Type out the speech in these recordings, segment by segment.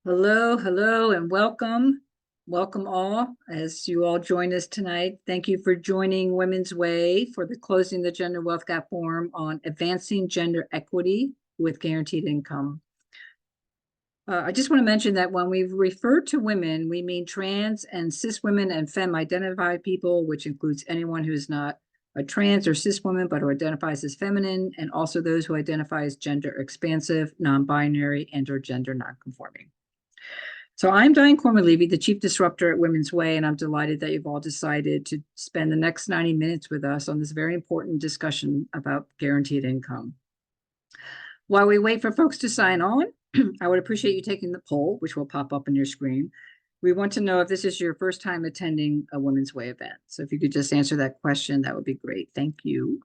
Hello, hello, and welcome. Welcome all as you all join us tonight. Thank you for joining Women's Way for the Closing the Gender Wealth Gap Forum on Advancing Gender Equity with Guaranteed Income. I just want to mention that when we refer to women, we mean trans and cis women and femme-identified people, which includes anyone who is not a trans or cis woman, but who identifies as feminine, and also those who identify as gender expansive, non-binary, and or gender non-conforming. So I'm Diane Cormer-Levy, the Chief Disruptor at Women's Way, and I'm delighted that you've all decided to spend the next 90 minutes with us on this very important discussion about guaranteed income. While we wait for folks to sign on, I would appreciate you taking the poll, which will pop up on your screen. We want to know if this is your first time attending a Women's Way event. So if you could just answer that question, that would be great. Thank you.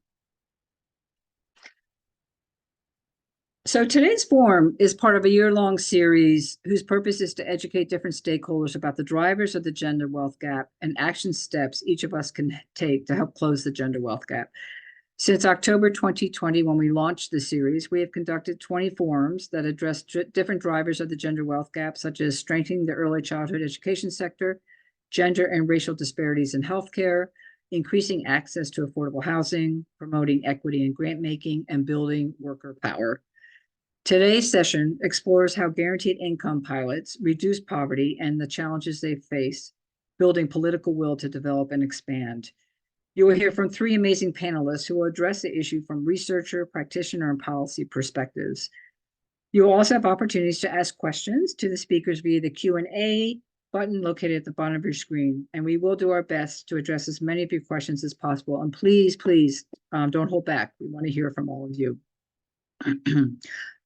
So today's forum is part of a year-long series whose purpose is to educate different stakeholders about the drivers of the gender wealth gap and action steps each of us can take to help close the gender wealth gap. Since October 2020, when we launched the series, we have conducted 20 forums that address different drivers of the gender wealth gap, such as strengthening the early childhood education sector, gender and racial disparities in healthcare, increasing access to affordable housing, promoting equity in grant making, and building worker power. Today's session explores how guaranteed income pilots reduce poverty and the challenges they face, building political will to develop and expand. You will hear from three amazing panelists who will address the issue from researcher, practitioner, and policy perspectives. You will also have opportunities to ask questions to the speakers via the Q&A button located at the bottom of your screen, and we will do our best to address as many of your questions as possible. And please, don't hold back. We want to hear from all of you.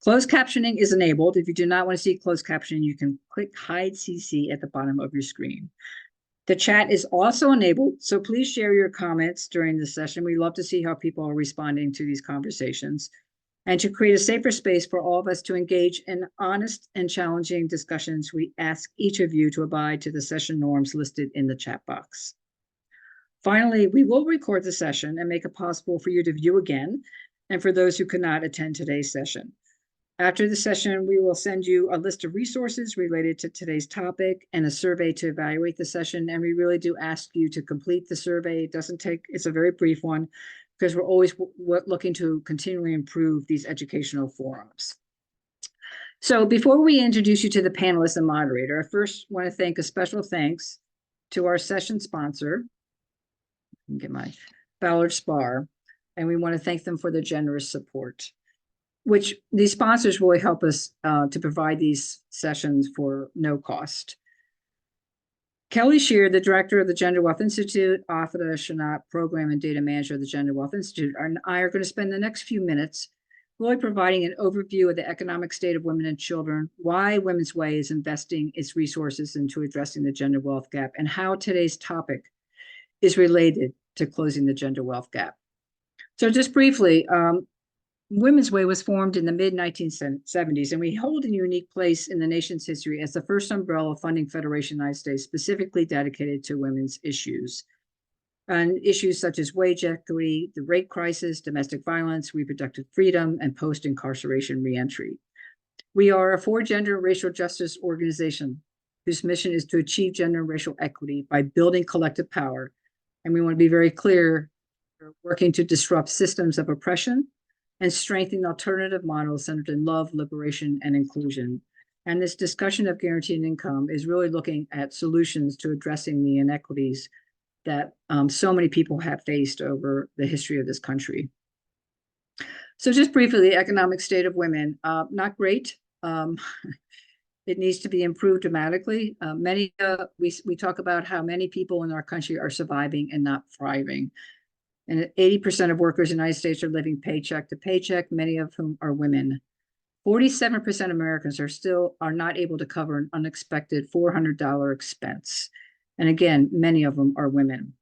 Closed captioning is enabled. If you do not want to see closed captioning, you can click Hide CC at the bottom of your screen. The chat is also enabled, so please share your comments during the session. We love to see how people are responding to these conversations. And to create a safer space for all of us to engage in honest and challenging discussions, we ask each of you to abide to the session norms listed in the chat box. Finally, we will record the session and make it possible for you to view again, and for those who could not attend today's session. After the session, we will send you a list of resources related to today's topic and a survey to evaluate the session. And we really do ask you to complete the survey. It's a very brief one, because we're always looking to continually improve these educational forums. So before we introduce you to the panelists and moderator, I first want to thank a special thanks to our session sponsor, get my Ballard Spar, and we want to thank them for their generous support, which these sponsors really help us to provide these sessions for no cost. Kelly Shear, the director of the Gender Wealth Institute, Afida Shanat, program and data manager of the Gender Wealth Institute, and I are going to spend the next few minutes really providing an overview of the economic state of women and children, why Women's Way is investing its resources into addressing the gender wealth gap, and how today's topic is related to closing the gender wealth gap. So just briefly, Women's Way was formed in the mid-1970s, and we hold a unique place in the nation's history as the first umbrella funding federation in the United States specifically dedicated to women's issues. And issues such as wage equity, the rape crisis, domestic violence, reproductive freedom, and post-incarceration reentry. We are a for-gender and racial justice organization whose mission is to achieve gender and racial equity by building collective power. And we want to be very clear, we're working to disrupt systems of oppression and strengthen alternative models centered in love, liberation, and inclusion. And this discussion of guaranteed income is really looking at solutions to addressing the inequities that so many people have faced over the history of this country. So just briefly, the economic state of women, not great. It needs to be improved dramatically. We talk about how many people in our country are surviving and not thriving. And 80% of workers in the United States are living paycheck to paycheck, many of whom are women. 47% of Americans are not able to cover an unexpected $400 expense. And again, many of them are women.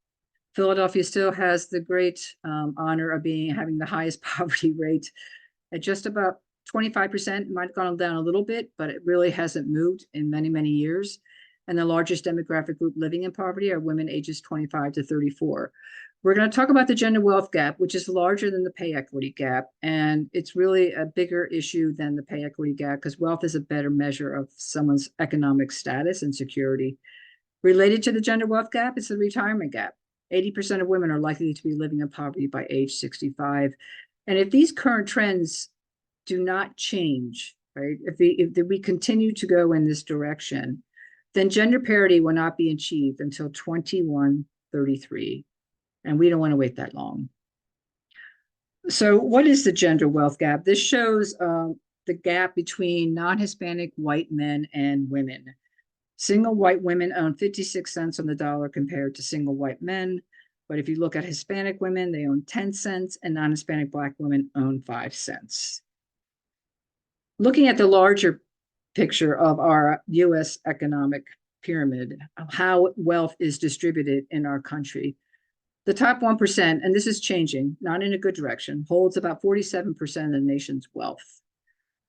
Philadelphia still has the great honor of having the highest poverty rate at just about 25%. It might have gone down a little bit, but it really hasn't moved in many, many years. And the largest demographic group living in poverty are women ages 25 to 34. We're going to talk about the gender wealth gap, which is larger than the pay equity gap. And it's really a bigger issue than the pay equity gap because wealth is a better measure of someone's economic status and security. Related to the gender wealth gap is the retirement gap. 80% of women are likely to be living in poverty by age 65. And if these current trends do not change, right, if we continue to go in this direction, then gender parity will not be achieved until 2133. And we don't want to wait that long. So what is the gender wealth gap? This shows the gap between non-Hispanic white men and women. Single white women own 56 cents on the dollar compared to single white men. But if you look at Hispanic women, they own 10 cents, and non-Hispanic Black women own 5 cents. Looking at the larger picture of our U.S. economic pyramid, of how wealth is distributed in our country, the top 1%, and this is changing, not in a good direction, holds about 47% of the nation's wealth,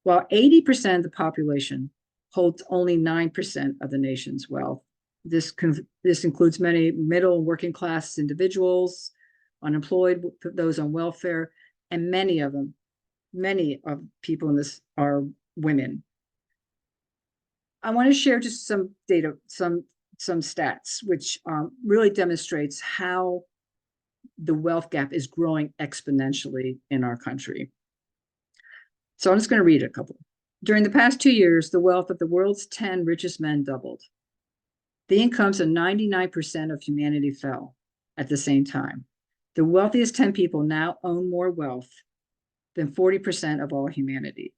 while 80% of the population holds only 9% of the nation's wealth. This includes many middle and working class individuals, unemployed, those on welfare, and many of people in this are women. I want to share just some data, some stats, which really demonstrates how the wealth gap is growing exponentially in our country. So I'm just going to read a couple. During the past 2 years, the wealth of the world's 10 richest men doubled. The incomes of 99% of humanity fell at the same time. The wealthiest 10 people now own more wealth than 40% of all humanity.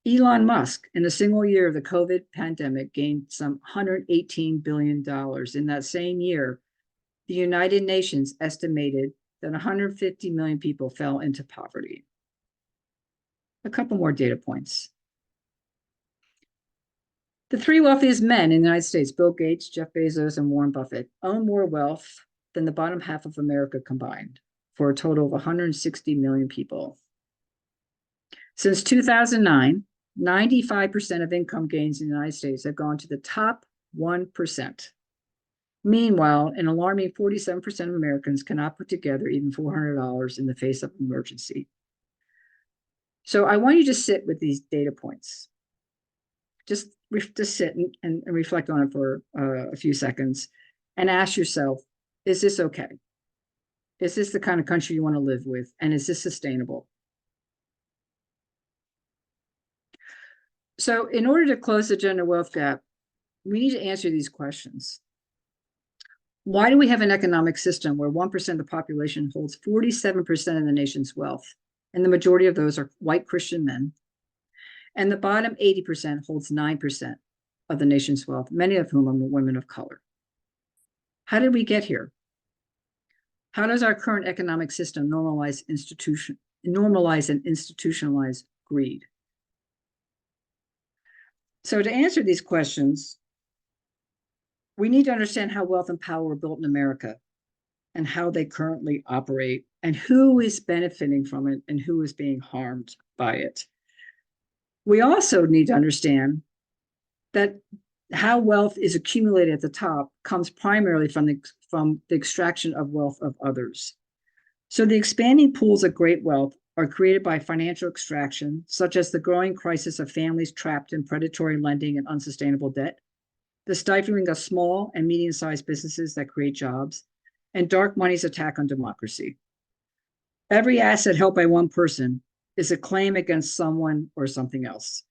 Elon Musk, in a single year of the COVID pandemic, gained some $118 billion. In that same year, the United Nations estimated that 150 million people fell into poverty. A couple more data points. The 3 wealthiest men in the United States, Bill Gates, Jeff Bezos, and Warren Buffett, own more wealth than the bottom half of America combined, for a total of 160 million people. Since 2009, 95% of income gains in the United States have gone to the top 1%. Meanwhile, an alarming 47% of Americans cannot put together even $400 in the face of an emergency. So I want you to sit with these data points. Just sit and reflect on it for a few seconds and ask yourself, is this okay? Is this the kind of country you want to live with? And is this sustainable? So in order to close the gender wealth gap, we need to answer these questions. Why do we have an economic system where 1% of the population holds 47% of the nation's wealth? And the majority of those are white Christian men. And the bottom 80% holds 9% of the nation's wealth, many of whom are women of color. How did we get here? How does our current economic system normalize and institutionalize greed? So to answer these questions, we need to understand how wealth and power were built in America and how they currently operate and who is benefiting from it and who is being harmed by it. We also need to understand that how wealth is accumulated at the top comes primarily from the extraction of wealth of others. So the expanding pools of great wealth are created by financial extraction, such as the growing crisis of families trapped in predatory lending and unsustainable debt, the stifling of small and medium-sized businesses that create jobs, and dark money's attack on democracy. Every asset held by one person is a claim against someone or something else.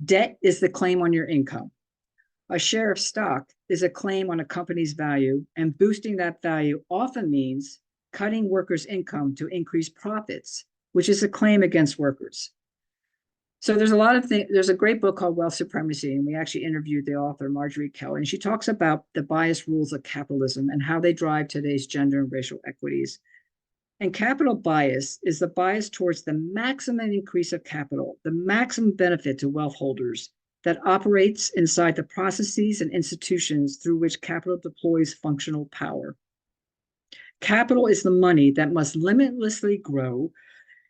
Debt is the claim on your income. A share of stock is a claim on a company's value, and boosting that value often means cutting workers' income to increase profits, which is a claim against workers. So there's a lot of things. There's a great book called Wealth Supremacy, and we actually interviewed the author, Marjorie Kelly, and she talks about the biased rules of capitalism and how they drive today's gender and racial equities. And capital bias is the bias towards the maximum increase of capital, the maximum benefit to wealth holders that operates inside the processes and institutions through which capital deploys functional power. Capital is the money that must limitlessly grow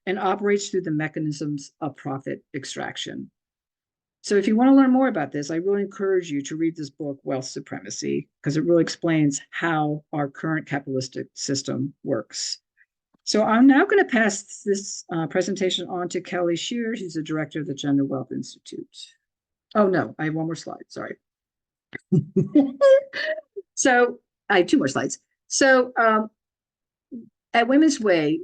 and operates through the mechanisms of profit extraction. So if you want to learn more about this, I really encourage you to read this book, Wealth Supremacy, because it really explains how our current capitalistic system works. So I'm now going to pass this presentation on to Kelly Shear. She's the director of the Gender Wealth Institute. Oh, no, I have one more slide. Sorry. So I have two more slides. So at Women's Way,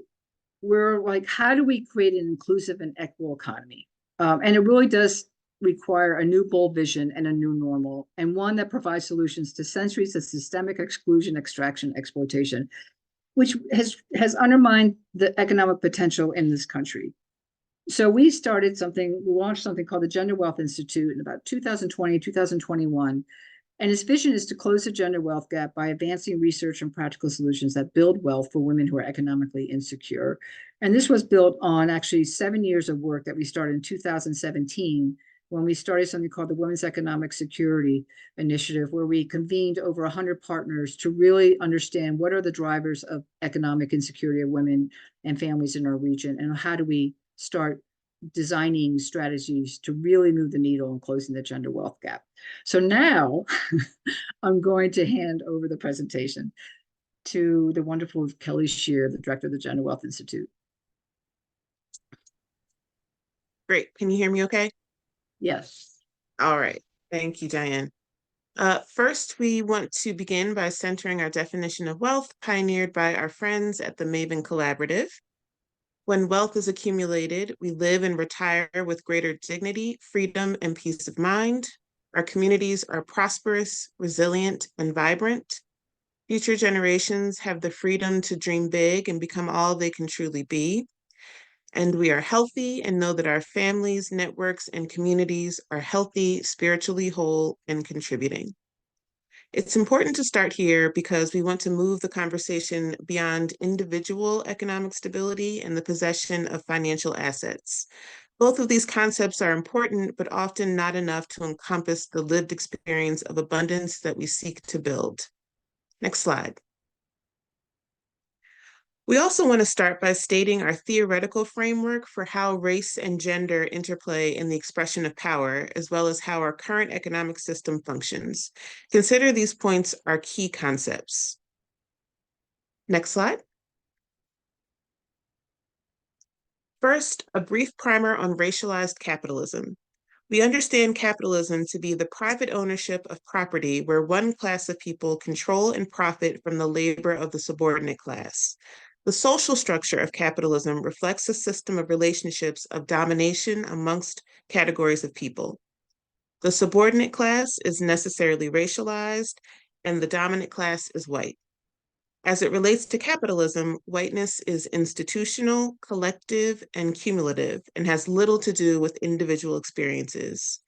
we're like, how do we create an inclusive and equitable economy? And it really does require a new bold vision and a new normal, and one that provides solutions to centuries of systemic exclusion, extraction, exploitation, which has undermined the economic potential in this country. So we launched something called the Gender Wealth Institute in about 2020, 2021. And its vision is to close the gender wealth gap by advancing research and practical solutions that build wealth for women who are economically insecure. And this was built on actually 7 years of work that we started in 2017 when we started something called the Women's Economic Security Initiative, where we convened over 100 partners to really understand what are the drivers of economic insecurity of women and families in our region, and how do we start designing strategies to really move the needle and closing the gender wealth gap. So now I'm going to hand over the presentation to the wonderful Kelly Shear, the director of the Gender Wealth Institute. Great. Can you hear me okay? Yes. All right. Thank you, Diane. First, we want to begin by centering our definition of wealth pioneered by our friends at the Maven Collaborative. When wealth is accumulated, we live and retire with greater dignity, freedom, and peace of mind. Our communities are prosperous, resilient, and vibrant. Future generations have the freedom to dream big and become all they can truly be. And we are healthy and know that our families, networks, and communities are healthy, spiritually whole, and contributing. It's important to start here because we want to move the conversation beyond individual economic stability and the possession of financial assets. Both of these concepts are important, but often not enough to encompass the lived experience of abundance that we seek to build. Next slide. We also want to start by stating our theoretical framework for how race and gender interplay in the expression of power, as well as how our current economic system functions. Consider these points our key concepts. Next slide. First, a brief primer on racialized capitalism. We understand capitalism to be the private ownership of property where one class of people control and profit from the labor of the subordinate class. The social structure of capitalism reflects a system of relationships of domination amongst categories of people. The subordinate class is necessarily racialized, and the dominant class is white. As it relates to capitalism, whiteness is institutional, collective, and cumulative, and has little to do with individual experiences.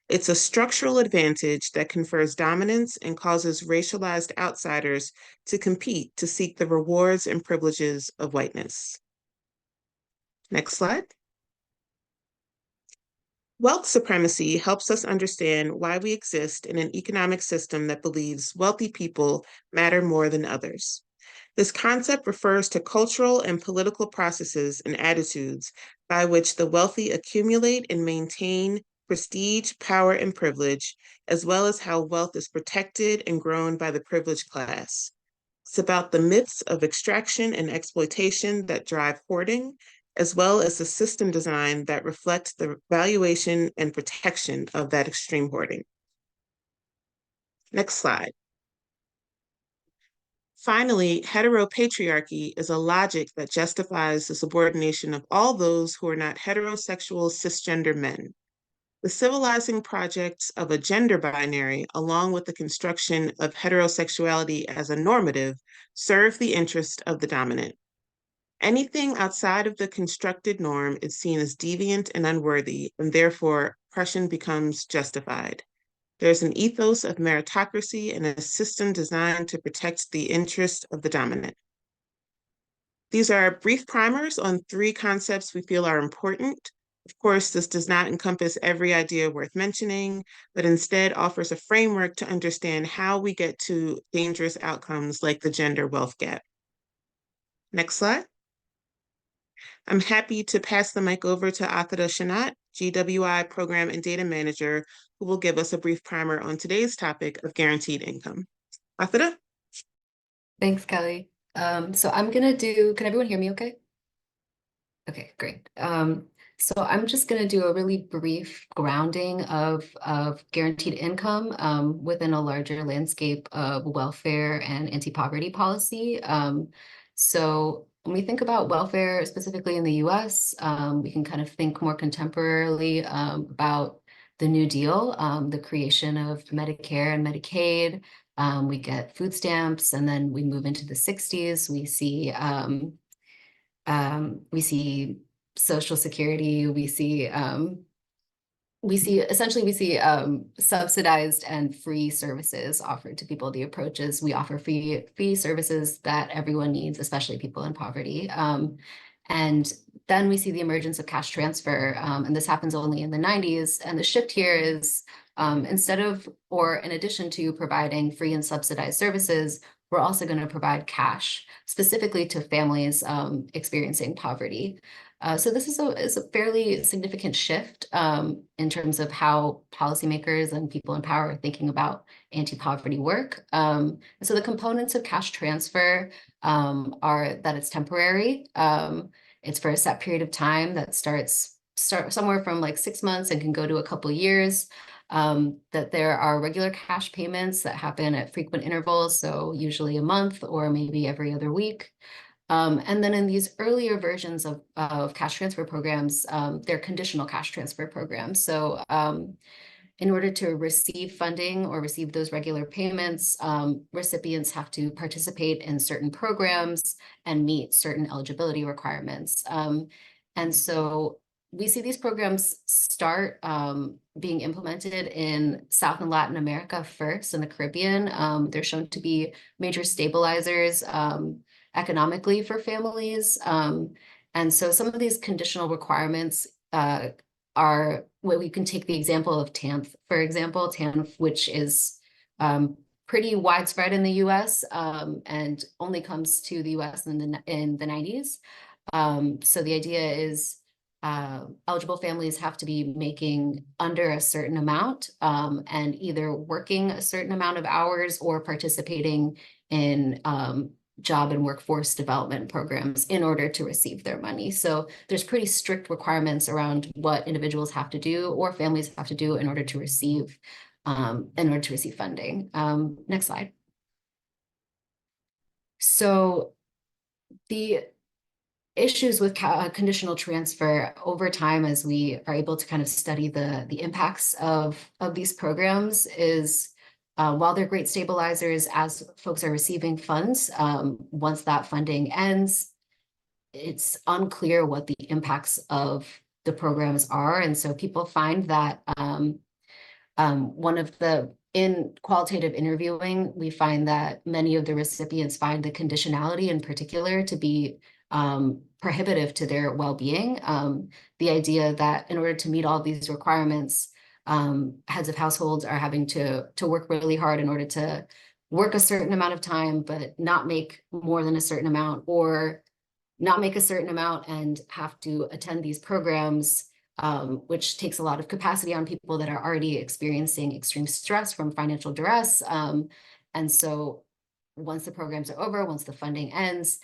It's a structural advantage that confers dominance and causes racialized outsiders to compete to seek the rewards and privileges of whiteness. Next slide. Wealth supremacy helps us understand why we exist in an economic system that believes wealthy people matter more than others. This concept refers to cultural and political processes and attitudes by which the wealthy accumulate and maintain prestige, power, and privilege, as well as how wealth is protected and grown by the privileged class. It's about the myths of extraction and exploitation that drive hoarding, as well as the system design that reflects the valuation and protection of that extreme hoarding. Next slide. Finally, heteropatriarchy is a logic that justifies the subordination of all those who are not heterosexual cisgender men. The civilizing projects of a gender binary, along with the construction of heterosexuality as a normative, serve the interest of the dominant. Anything outside of the constructed norm is seen as deviant and unworthy, and therefore oppression becomes justified. There's an ethos of meritocracy and a system designed to protect the interests of the dominant. These are brief primers on 3 concepts we feel are important. Of course, this does not encompass every idea worth mentioning, but instead offers a framework to understand how we get to dangerous outcomes like the gender wealth gap. Next slide. I'm happy to pass the mic over to Athira Shanat, GWI Program and Data Manager, who will give us a brief primer on today's topic of guaranteed income. Afida? Thanks, Kelly. So I'm gonna do, can everyone hear me okay? Okay, great. So I'm just gonna do a really brief grounding of guaranteed income within a larger landscape of welfare and anti-poverty policy. So when we think about welfare, specifically in the US, we can kind of think more contemporarily about the New Deal, the creation of Medicare and Medicaid. We get food stamps, and then we move into the 60s. We see Social Security. We see subsidized and free services offered to people. The approach is we offer free services that everyone needs, especially people in poverty. And then we see the emergence of cash transfer, and this happens only in the 90s. And the shift here is instead of, or in addition to providing free and subsidized services, we're also going to provide cash specifically to families experiencing poverty. So this is a fairly significant shift in terms of how policymakers and people in power are thinking about anti-poverty work. So the components of cash transfer are that it's temporary. It's for a set period of time that starts somewhere from like 6 months and can go to a couple years. That there are regular cash payments that happen at frequent intervals, so usually a month or maybe every other week. And then in these earlier versions of cash transfer programs, they're conditional cash transfer programs. So in order to receive funding or receive those regular payments, recipients have to participate in certain programs and meet certain eligibility requirements. And so we see these programs start being implemented in South and Latin America first, in the Caribbean. They're shown to be major stabilizers economically for families. And so some of these conditional requirements are where we can take the example of TANF, for example, TANF, which is pretty widespread in the US and only comes to the US in the 90s. So the idea is eligible families have to be making under a certain amount and either working a certain amount of hours or participating in job and workforce development programs in order to receive their money. So there's pretty strict requirements around what individuals have to do or families have to do in order to receive funding. Next slide. So the issues with conditional transfer over time, as we are able to kind of study the impacts of these programs, is while they're great stabilizers as folks are receiving funds, once that funding ends, it's unclear what the impacts of the programs are. And so people find that in qualitative interviewing, we find that many of the recipients find the conditionality in particular to be prohibitive to their well-being. The idea that in order to meet all these requirements, heads of households are having to work really hard in order to work a certain amount of time, but not make more than a certain amount, or not make a certain amount and have to attend these programs, which takes a lot of capacity on people that are already experiencing extreme stress from financial duress. And so once the programs are over, once the funding ends,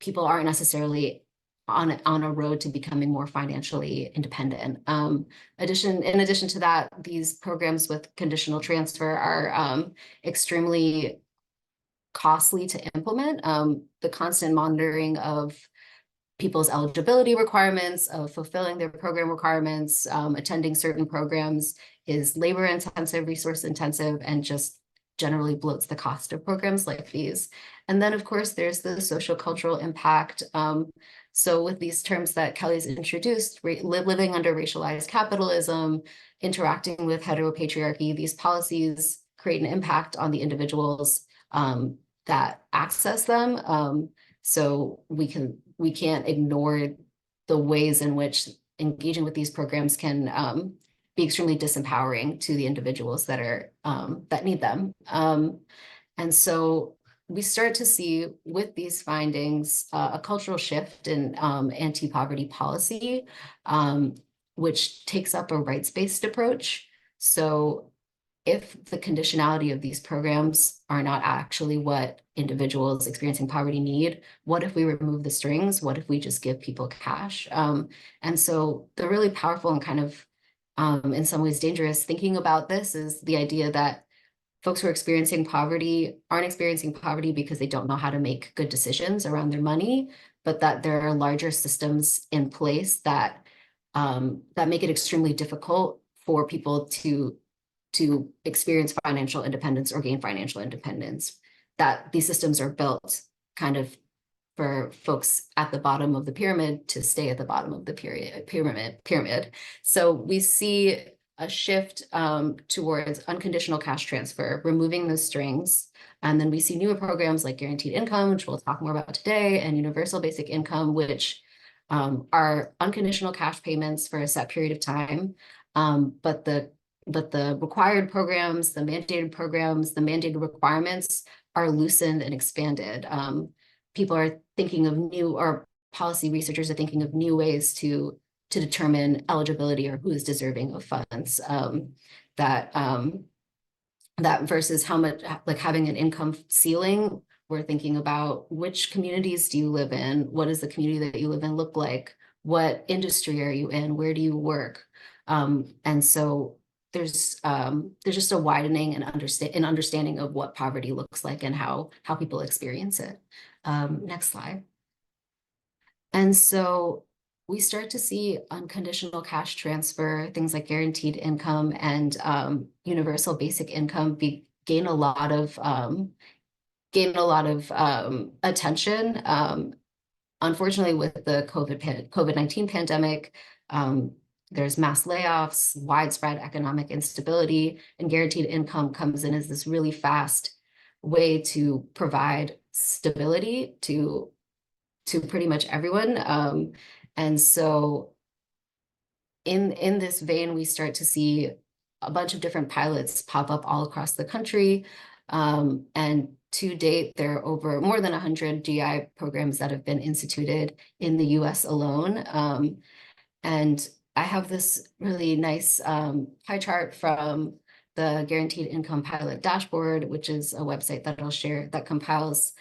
people aren't necessarily on a road to becoming more financially independent. In addition to that, these programs with conditional transfer are extremely costly to implement. The constant monitoring of people's eligibility requirements, of fulfilling their program requirements, attending certain programs is labor intensive, resource intensive, and just generally bloats the cost of programs like these. And then, of course, there's the social cultural impact. So with these terms that Kelly's introduced, living under racialized capitalism, interacting with heteropatriarchy, these policies create an impact on the individuals that access them. So we can't ignore the ways in which engaging with these programs can be extremely disempowering to the individuals that are that need them. And so we start to see with these findings a cultural shift in anti-poverty policy. which takes up a rights-based approach. So if the conditionality of these programs are not actually what individuals experiencing poverty need, what if we remove the strings? What if we just give people cash? And so the really powerful and kind of, in some ways dangerous thinking about this is the idea that folks who are experiencing poverty aren't experiencing poverty because they don't know how to make good decisions around their money, but that there are larger systems in place that that make it extremely difficult for people to experience financial independence or gain financial independence, that these systems are built kind of for folks at the bottom of the pyramid to stay at the bottom of the pyramid. So we see a shift towards unconditional cash transfer, removing those strings. And then we see newer programs like guaranteed income, which we'll talk more about today, and universal basic income, which are unconditional cash payments for a set period of time. But the required programs, the mandated requirements are loosened and expanded. People are thinking of new, or policy researchers are thinking of new ways to determine eligibility or who is deserving of funds. That versus how much, like having an income ceiling, we're thinking about which communities do you live in? What does the community that you live in look like? What industry are you in? Where do you work? And so there's just a widening and understanding of what poverty looks like and how people experience it. Next slide. And so we start to see unconditional cash transfer, things like guaranteed income and universal basic income gain a lot of attention. Unfortunately, with the COVID-19 pandemic, there's mass layoffs, widespread economic instability, and guaranteed income comes in as this really fast way to provide stability to pretty much everyone. And so in this vein, we start to see a bunch of different pilots pop up all across the country. And to date, there are over more than 100 GI programs that have been instituted in the US alone. And I have this really nice pie chart from the Guaranteed Income Pilot Dashboard, which is a website that I'll share that compiles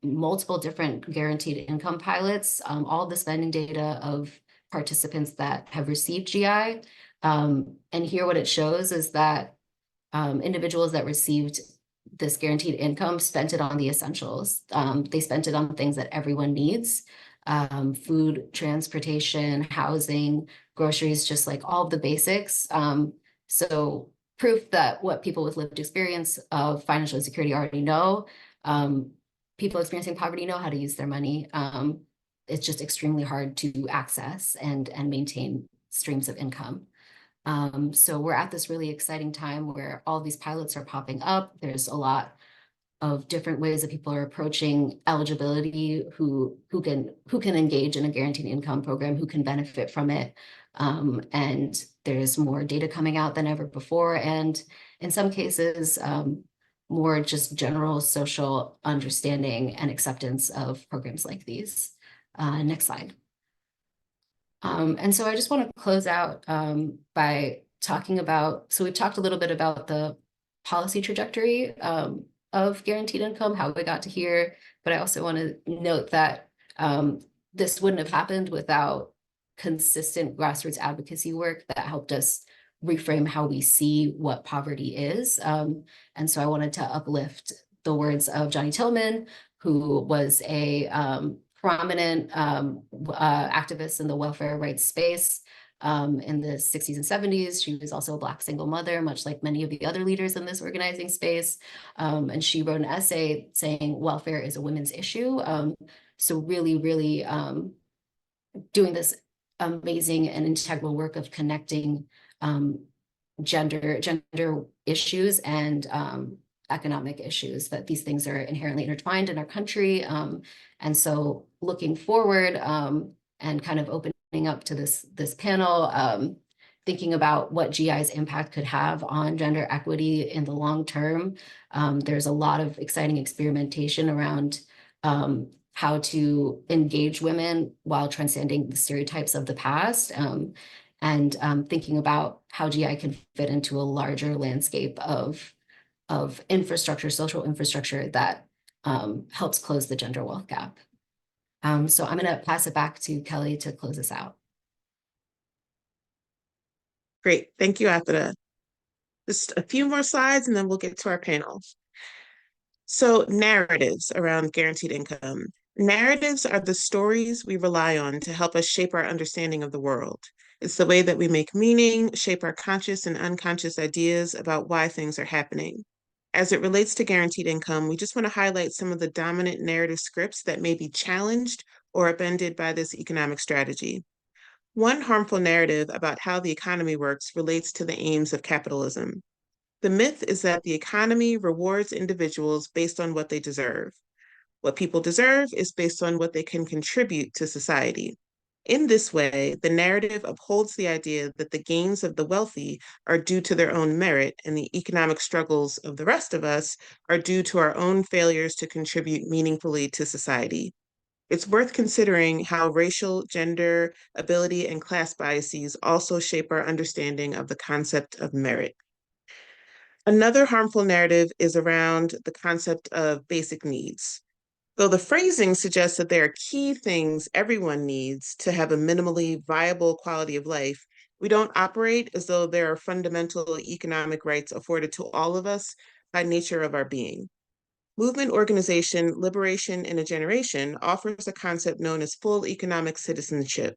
multiple different guaranteed income pilots, all the spending data of participants that have received GI. And here what it shows is that individuals that received this guaranteed income spent it on the essentials. They spent it on things that everyone needs, food, transportation, housing, groceries, just like all of the basics. So proof that what people with lived experience of financial insecurity already know. People experiencing poverty know how to use their money. It's just extremely hard to access and maintain streams of income. So we're at this really exciting time where all these pilots are popping up. There's a lot of different ways that people are approaching eligibility, who can engage in a guaranteed income program, who can benefit from it. And there's more data coming out than ever before. And in some cases, more just general social understanding and acceptance of programs like these. Next slide. And so I just want to close out by talking about, so we've talked a little bit about the policy trajectory of guaranteed income, how we got to here, but I also want to note that this wouldn't have happened without consistent grassroots advocacy work that helped us reframe how we see what poverty is. And so I wanted to uplift the words of Johnny Tillman, who was a prominent activist in the welfare rights space in the 60s and 70s. She was also a Black single mother, much like many of the other leaders in this organizing space. And she wrote an essay saying welfare is a women's issue. So really, really doing this amazing and integral work of connecting gender issues and economic issues, that these things are inherently intertwined in our country. And so looking forward and kind of opening up to this panel, thinking about what GI's impact could have on gender equity in the long term. There's a lot of exciting experimentation around how to engage women while transcending the stereotypes of the past. and thinking about how GI can fit into a larger landscape of infrastructure, social infrastructure that helps close the gender wealth gap. So I'm going to pass it back to Kelly to close us out. Great, thank you, Apida. Just a few more slides and then we'll get to our panel. So narratives around guaranteed income. Narratives are the stories we rely on to help us shape our understanding of the world. It's the way that we make meaning, shape our conscious and unconscious ideas about why things are happening. As it relates to guaranteed income, we just want to highlight some of the dominant narrative scripts that may be challenged or upended by this economic strategy. One harmful narrative about how the economy works relates to the aims of capitalism. The myth is that the economy rewards individuals based on what they deserve. What people deserve is based on what they can contribute to society. In this way, the narrative upholds the idea that the gains of the wealthy are due to their own merit and the economic struggles of the rest of us are due to our own failures to contribute meaningfully to society. It's worth considering how racial, gender, ability, and class biases also shape our understanding of the concept of merit. Another harmful narrative is around the concept of basic needs. Though the phrasing suggests that there are key things everyone needs to have a minimally viable quality of life, we don't operate as though there are fundamental economic rights afforded to all of us by nature of our being. Movement organization Liberation in a Generation offers a concept known as full economic citizenship,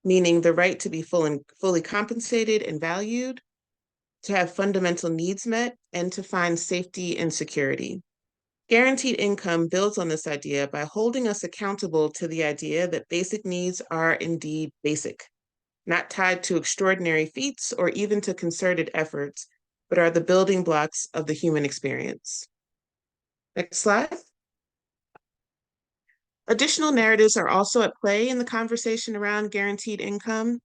meaning the right to be fully compensated and valued, to have fundamental needs met, and to find safety and security. Guaranteed income builds on this idea by holding us accountable to the idea that basic needs are indeed basic, not tied to extraordinary feats or even to concerted efforts, but are the building blocks of the human experience. Next slide. Additional narratives are also at play in the conversation around guaranteed income.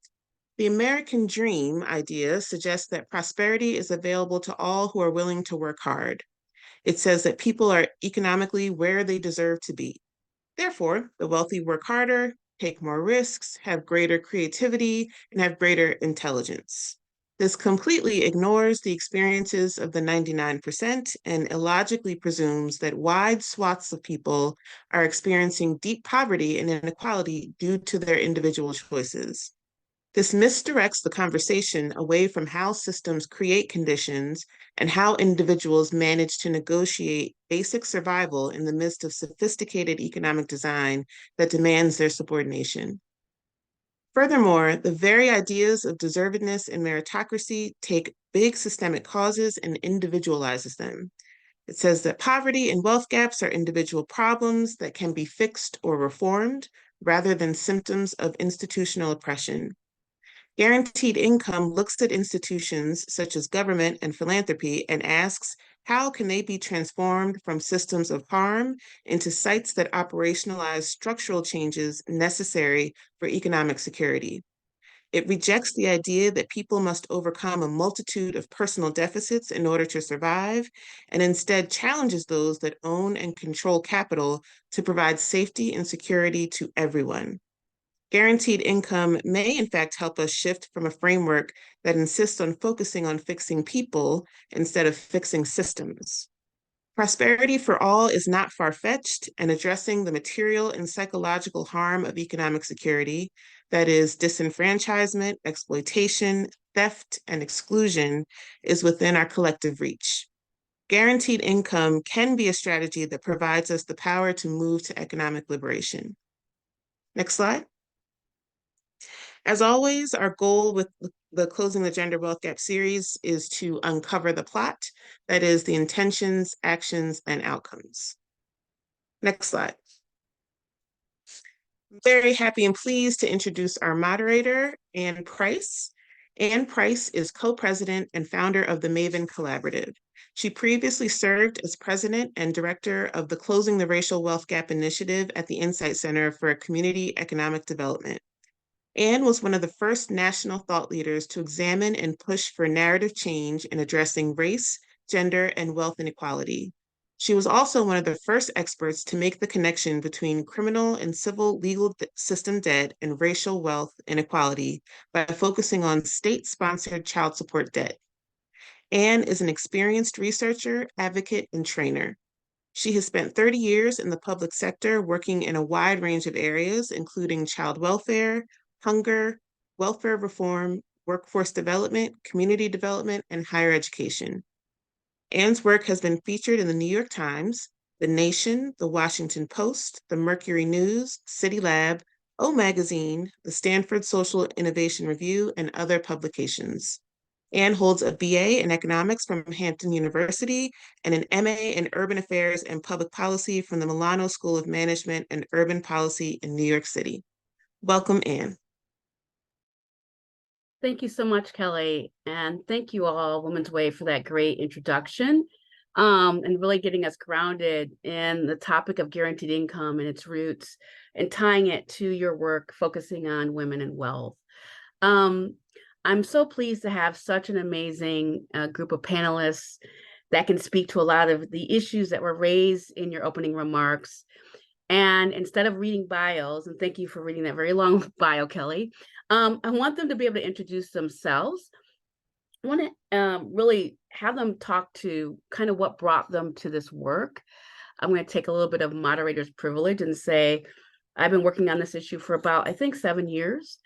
The American dream idea suggests that prosperity is available to all who are willing to work hard. It says that people are economically where they deserve to be. Therefore, the wealthy work harder, take more risks, have greater creativity, and have greater intelligence. This completely ignores the experiences of the 99% and illogically presumes that wide swaths of people are experiencing deep poverty and inequality due to their individual choices. This misdirects the conversation away from how systems create conditions and how individuals manage to negotiate basic survival in the midst of sophisticated economic design that demands their subordination. Furthermore, the very ideas of deservedness and meritocracy take big systemic causes and individualizes them. It says that poverty and wealth gaps are individual problems that can be fixed or reformed rather than symptoms of institutional oppression. Guaranteed income looks at institutions such as government and philanthropy and asks, how can they be transformed from systems of harm into sites that operationalize structural changes necessary for economic security? It rejects the idea that people must overcome a multitude of personal deficits in order to survive, and instead challenges those that own and control capital to provide safety and security to everyone. Guaranteed income may, in fact, help us shift from a framework that insists on focusing on fixing people instead of fixing systems. Prosperity for all is not far-fetched, and addressing the material and psychological harm of economic security, that is, disenfranchisement, exploitation, theft, and exclusion, is within our collective reach. Guaranteed income can be a strategy that provides us the power to move to economic liberation. Next slide. As always, our goal with the Closing the Gender Wealth Gap series is to uncover the plot, that is the intentions, actions, and outcomes. Next slide. Very happy and pleased to introduce our moderator, Ann Price. Ann Price is co-president and founder of the Maven Collaborative. She previously served as president and director of the Closing the Racial Wealth Gap Initiative at the Insight Center for Community Economic Development. Ann was one of the first national thought leaders to examine and push for narrative change in addressing race, gender, and wealth inequality. She was also one of the first experts to make the connection between criminal and civil legal system debt and racial wealth inequality by focusing on state-sponsored child support debt. Anne is an experienced researcher, advocate, and trainer. She has spent 30 years in the public sector working in a wide range of areas, including child welfare, hunger, welfare reform, workforce development, community development, and higher education. Anne's work has been featured in the New York Times, The Nation, The Washington Post, The Mercury News, City Lab, O Magazine, the Stanford Social Innovation Review, and other publications. Anne holds a BA in economics from Hampton University and an MA in urban affairs and public policy from the Milano School of Management and Urban Policy in New York City. Welcome, Anne. Thank you so much, Kelly. And thank you all, Women's Way, for that great introduction and really getting us grounded in the topic of guaranteed income and its roots and tying it to your work focusing on women and wealth. I'm so pleased to have such an amazing group of panelists that can speak to a lot of the issues that were raised in your opening remarks. And instead of reading bios, and thank you for reading that very long bio, Kelly, I want them to be able to introduce themselves. I want to really have them talk to kind of what brought them to this work. I'm going to take a little bit of moderator's privilege and say, I've been working on this issue for about, I think, 7 years.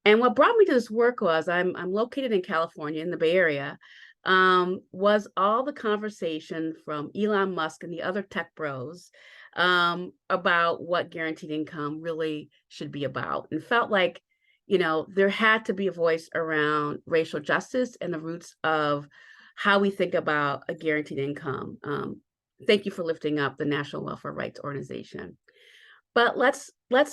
And what brought me to this work was I'm located in California, in the Bay Area, was all the conversation from Elon Musk and the other tech bros about what guaranteed income really should be about, and felt like, you know, there had to be a voice around racial justice and the roots of how we think about a guaranteed income. Thank you for lifting up the National Welfare Rights Organization. But let's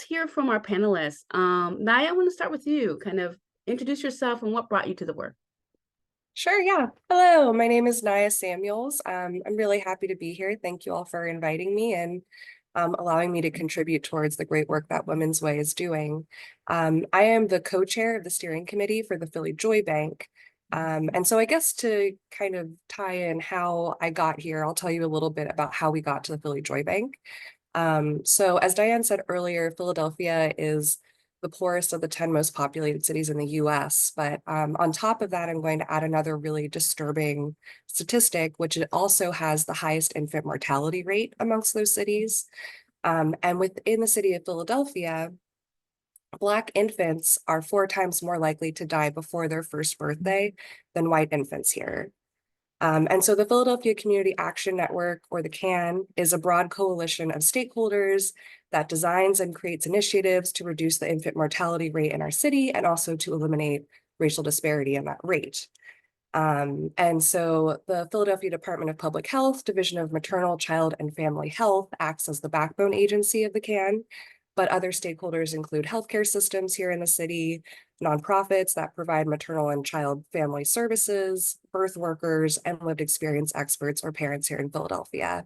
hear from our panelists. Naya, I want to start with you. Kind of introduce yourself and what brought you to the work. Sure, yeah. Hello, my name is Naya Samuels. I'm really happy to be here. Thank you all for inviting me and allowing me to contribute towards the great work that Women's Way is doing. I am the co-chair of the steering committee for the Philly Joy Bank. And so I guess to kind of tie in how I got here, I'll tell you a little bit about how we got to the Philly Joy Bank. So as Diane said earlier, Philadelphia is the poorest of the 10 most populated cities in the US. But on top of that, I'm going to add another really disturbing statistic, which it also has the highest infant mortality rate amongst those cities. And within the city of Philadelphia, Black infants are 4 times more likely to die before their first birthday than white infants here. And so the Philadelphia Community Action Network, or the CAN, is a broad coalition of stakeholders that designs and creates initiatives to reduce the infant mortality rate in our city and also to eliminate racial disparity in that rate. And so the Philadelphia Department of Public Health, Division of Maternal, Child, and Family Health acts as the backbone agency of the CAN, but other stakeholders include healthcare systems here in the city, nonprofits that provide maternal and child family services, birth workers, and lived experience experts or parents here in Philadelphia.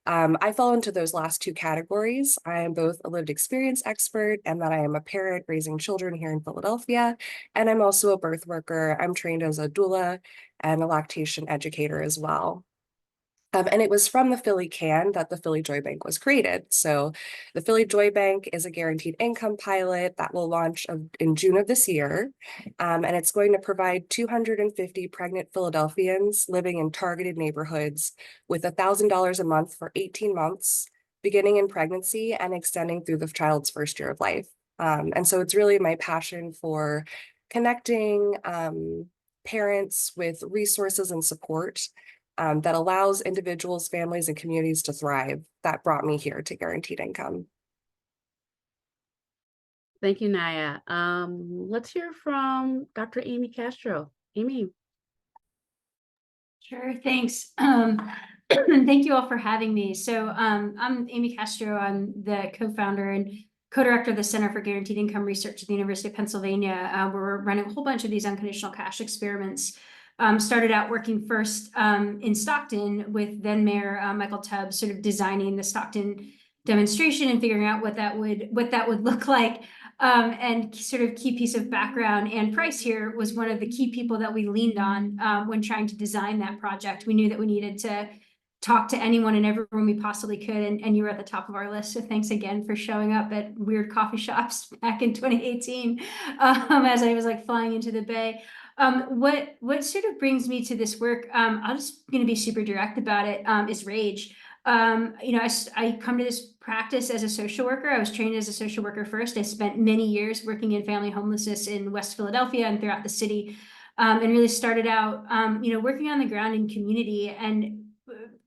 I fall into those last 2 categories. I am both a lived experience expert and that I am a parent raising children here in Philadelphia. And I'm also a birth worker. I'm trained as a doula and a lactation educator as well. And it was from the Philly CAN that the Philly Joy Bank was created. So the Philly Joy Bank is a guaranteed income pilot that will launch in June of this year. And it's going to provide 250 pregnant Philadelphians living in targeted neighborhoods with $1,000 a month for 18 months, beginning in pregnancy and extending through the child's first year of life. And so it's really my passion for connecting parents with resources and support that allows individuals, families, and communities to thrive that brought me here to guaranteed income. Thank you, Naya. Let's hear from Dr. Amy Castro. Amy. Sure, thanks. And thank you all for having me. So I'm Amy Castro. I'm the co-founder and co-director of the Center for Guaranteed Income Research at the University of Pennsylvania. We're running a whole bunch of these unconditional cash experiments. Started out working first in Stockton with then Mayor Michael Tubbs, sort of designing the Stockton demonstration and figuring out what that would look like. And sort of key piece of background, Ann Price here was one of the key people that we leaned on when trying to design that project. We knew that we needed to talked to anyone and everyone we possibly could, and you were at the top of our list. So thanks again for showing up at weird coffee shops back in 2018, as I was like flying into the Bay. What sort of brings me to this work, I'm just going to be super direct about it, is rage. I come to this practice as a social worker. I was trained as a social worker first. I spent many years working in family homelessness in West Philadelphia and throughout the city, and really started out, working on the ground in community. And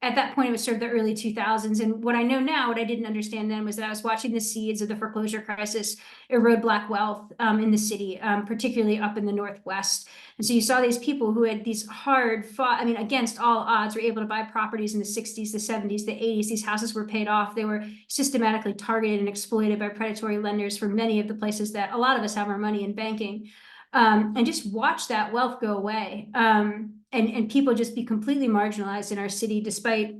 at that point, it was sort of the early 2000s. And what I know now, what I didn't understand then, was that I was watching the seeds of the foreclosure crisis erode Black wealth in the city, particularly up in the Northwest. And so you saw these people who had these hard fought, against all odds, were able to buy properties in the 60s, the 70s, the 80s. These houses were paid off. They were systematically targeted and exploited by predatory lenders for many of the places that a lot of us have our money in banking. And just watch that wealth go away. And people just be completely marginalized in our city, despite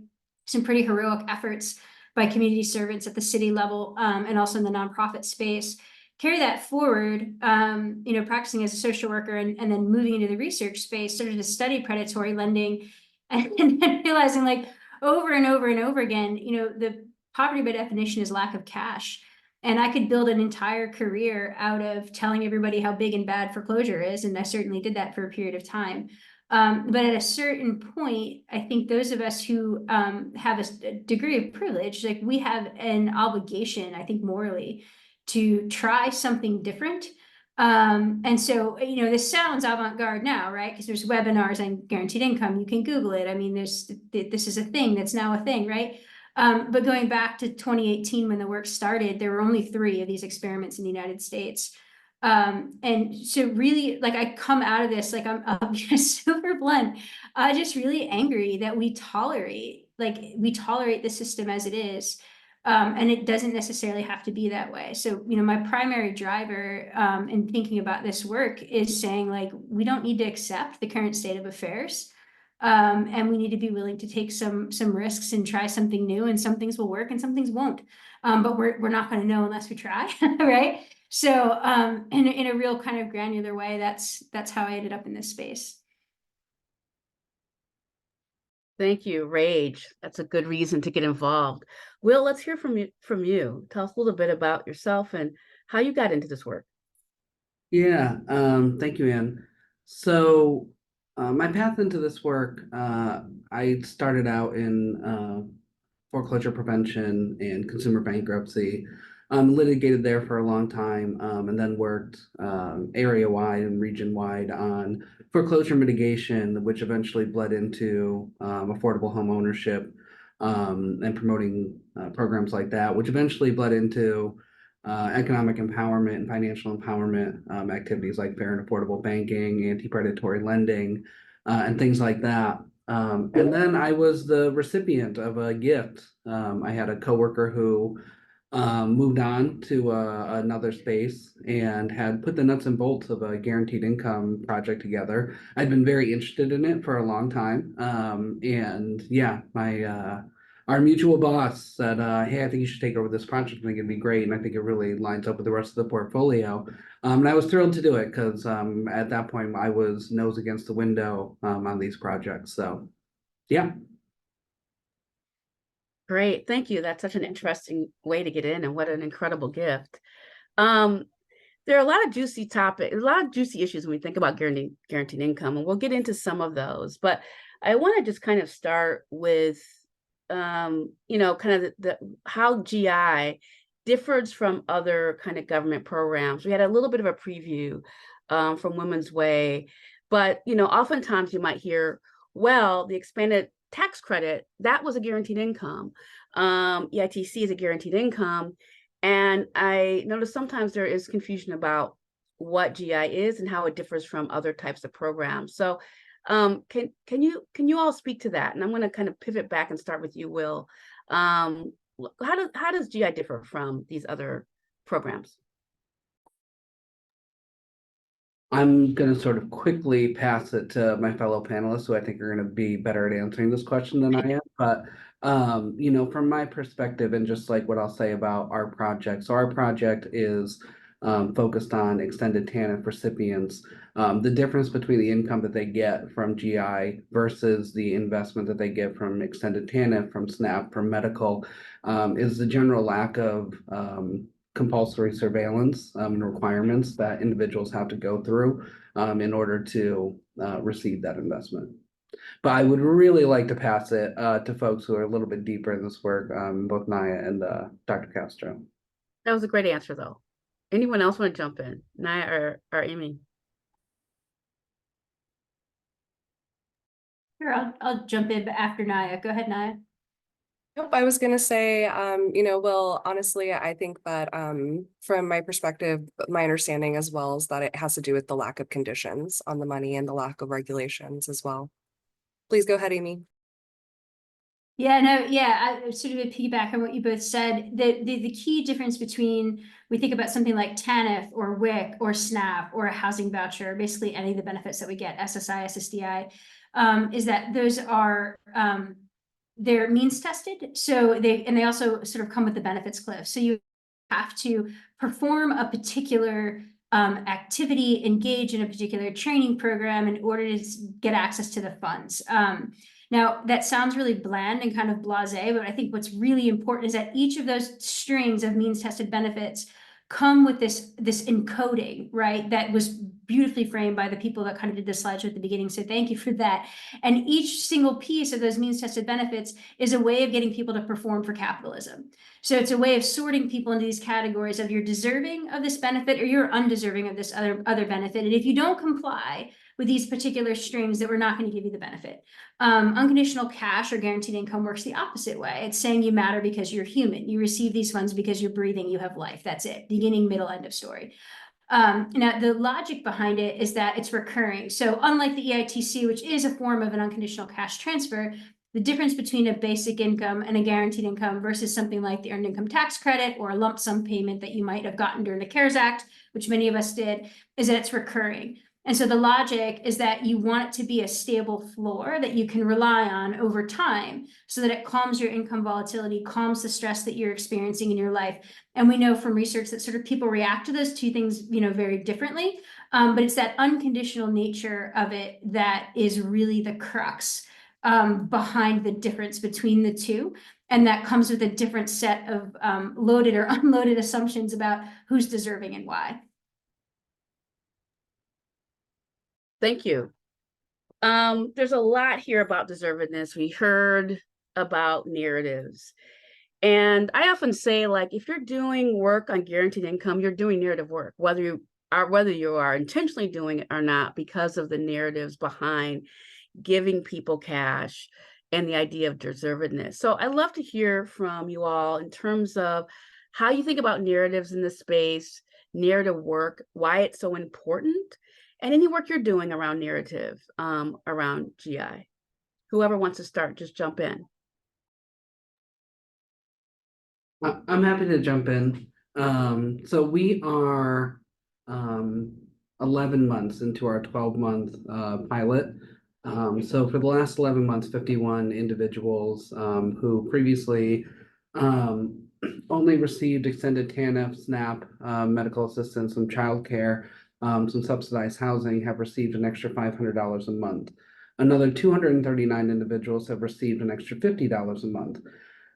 some pretty heroic efforts by community servants at the city level, and also in the nonprofit space. Carry that forward, practicing as a social worker and then moving into the research space, started to study predatory lending, and then realizing, like, over and over and over again, the poverty by definition is lack of cash. And I could build an entire career out of telling everybody how big and bad foreclosure is. And I certainly did that for a period of time. But at a certain point, I think those of us who have a degree of privilege, like, we have an obligation, I think morally, to try something different. And so, this sounds avant-garde now, right? Because there's webinars on guaranteed income. You can Google it. This is a thing that's now a thing, right? But going back to 2018, when the work started, there were only 3 of these experiments in the United States. And so really, like, I come out of this, like, I'm super blunt, just really angry that we tolerate the system as it is. And it doesn't necessarily have to be that way. So, my primary driver in thinking about this work is saying, like, we don't need to accept the current state of affairs. And we need to be willing to take some risks and try something new, and some things will work and some things won't. But we're not going to know unless we try, right? So in a real kind of granular way, that's how I ended up in this space. Thank you. Rage. That's a good reason to get involved. Will, let's hear from you. Tell us a little bit about yourself and how you got into this work. Yeah, thank you, Ann. So my path into this work, I started out in foreclosure prevention and consumer bankruptcy, litigated there for a long time, and then worked area-wide and region-wide on foreclosure mitigation, which eventually bled into affordable home ownership, and promoting programs like that, which eventually bled into economic empowerment and financial empowerment activities like fair and affordable banking, anti-predatory lending, and things like that. And then I was the recipient of a gift. I had a coworker who moved on to another space and had put the nuts and bolts of a guaranteed income project together. I'd been very interested in it for a long time. And yeah, our mutual boss said, hey, I think you should take over this project. I think it'd be great. And I think it really lines up with the rest of the portfolio. And I was thrilled to do it because at that point I was nose against the window on these projects. So yeah. Great. Thank you. That's such an interesting way to get in, and what an incredible gift. There are a lot of juicy topics, a lot of juicy issues when we think about guaranteed income, and we'll get into some of those. But I want to just kind of start with, kind of how GI differs from other kind of government programs. We had a little bit of a preview from Women's Way, but oftentimes you might hear, well, the expanded tax credit, that was a guaranteed income. EITC is a guaranteed income. And I notice sometimes there is confusion about what GI is and how it differs from other types of programs. So can you all speak to that? And I'm going to kind of pivot back and start with you, Will. How does GI differ from these other programs? I'm going to sort of quickly pass it to my fellow panelists, who I think are going to be better at answering this question than I am. But, from my perspective, and just like what I'll say about our project. So our project is focused on extended TANF recipients. The difference between the income that they get from GI versus the investment that they get from extended TANF, from SNAP, from medical, is the general lack of compulsory surveillance and requirements that individuals have to go through in order to receive that investment. But I would really like to pass it to folks who are a little bit deeper in this work, both Naya and Dr. Castro. That was a great answer, though. Anyone else want to jump in? Naya or Amy? Sure, I'll jump in after Naya. Go ahead, Naya. Nope, I was gonna say, well, honestly, I think that from my perspective, my understanding as well is that it has to do with the lack of conditions on the money and the lack of regulations as well. Please go ahead, Amy. Yeah, no, yeah, I sort of a piggyback on what you both said. The key difference between, we think about something like TANF or WIC or SNAP or a housing voucher, basically any of the benefits that we get, SSI, SSDI, is that those are they're means tested. So they also sort of come with the benefits cliff. So you have to perform a particular activity, engage in a particular training program in order to get access to the funds. Now, that sounds really bland and kind of blasé, but I think what's really important is that each of those strings of means-tested benefits come with this encoding, right? That was beautifully framed by the people that kind of did the slideshow at the beginning, so thank you for that. And each single piece of those means-tested benefits is a way of getting people to perform for capitalism. So it's a way of sorting people into these categories of you're deserving of this benefit or you're undeserving of this other benefit. And if you don't comply with these particular strings, that we're not going to give you the benefit. Unconditional cash or guaranteed income works the opposite way. It's saying you matter because you're human. You receive these funds because you're breathing, you have life. That's it. Beginning, middle, end of story. Now, the logic behind it is that it's recurring. So unlike the EITC, which is a form of an unconditional cash transfer, the difference between a basic income and a guaranteed income versus something like the earned income tax credit or a lump sum payment that you might have gotten during the CARES Act, which many of us did, is that it's recurring. And so the logic is that you want it to be a stable floor that you can rely on over time so that it calms your income volatility, calms the stress that you're experiencing in your life. And we know from research that sort of people react to those two things, very differently. But it's that unconditional nature of it that is really the crux behind the difference between the two. And that comes with a different set of loaded or unloaded assumptions about who's deserving and why. Thank you. There's a lot here about deservedness. We heard about narratives. And I often say, like, if you're doing work on guaranteed income, you're doing narrative work, whether you are intentionally doing it or not, because of the narratives behind giving people cash and the idea of deservedness. So I'd love to hear from you all in terms of how you think about narratives in this space, narrative work, why it's so important, and any work you're doing around narrative, around GI. Whoever wants to start, just jump in. I'm happy to jump in. So we are 11 months into our 12-month pilot. So for the last 11 months, 51 individuals who previously only received extended TANF, SNAP, medical assistance, some childcare, some subsidized housing have received an extra $500 a month. Another 239 individuals have received an extra $50 a month.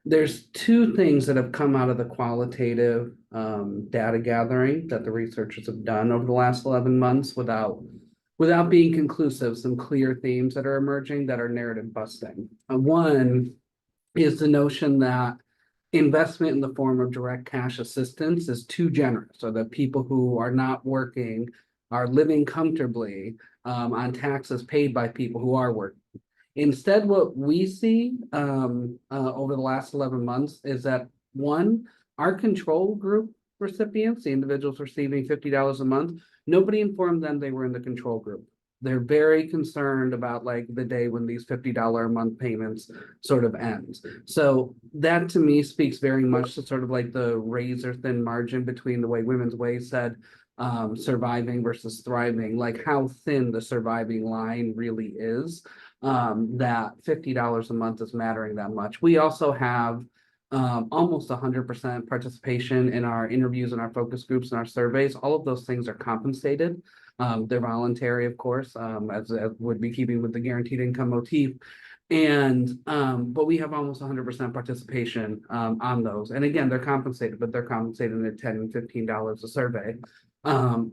There's two things that have come out of the qualitative data gathering that the researchers have done over the last 11 months without being conclusive, some clear themes that are emerging that are narrative busting. One is the notion that investment in the form of direct cash assistance is too generous, so that people who are not working are living comfortably on taxes paid by people who are working. Instead, what we see over the last 11 months is that, one, our control group recipients, the individuals receiving $50 a month, nobody informed them they were in the control group. They're very concerned about like the day when these $50 a month payments sort of ends. So that to me speaks very much to sort of like the razor thin margin between the way Women's Way said surviving versus thriving, like how thin the surviving line really is, that $50 a month is mattering that much. We also have almost 100% participation in our interviews and our focus groups and our surveys. All of those things are compensated. They're voluntary, of course, as would be keeping with the guaranteed income motif. And but we have almost 100% participation on those. And again, they're compensated, but they're compensated at $10 and $15 a survey.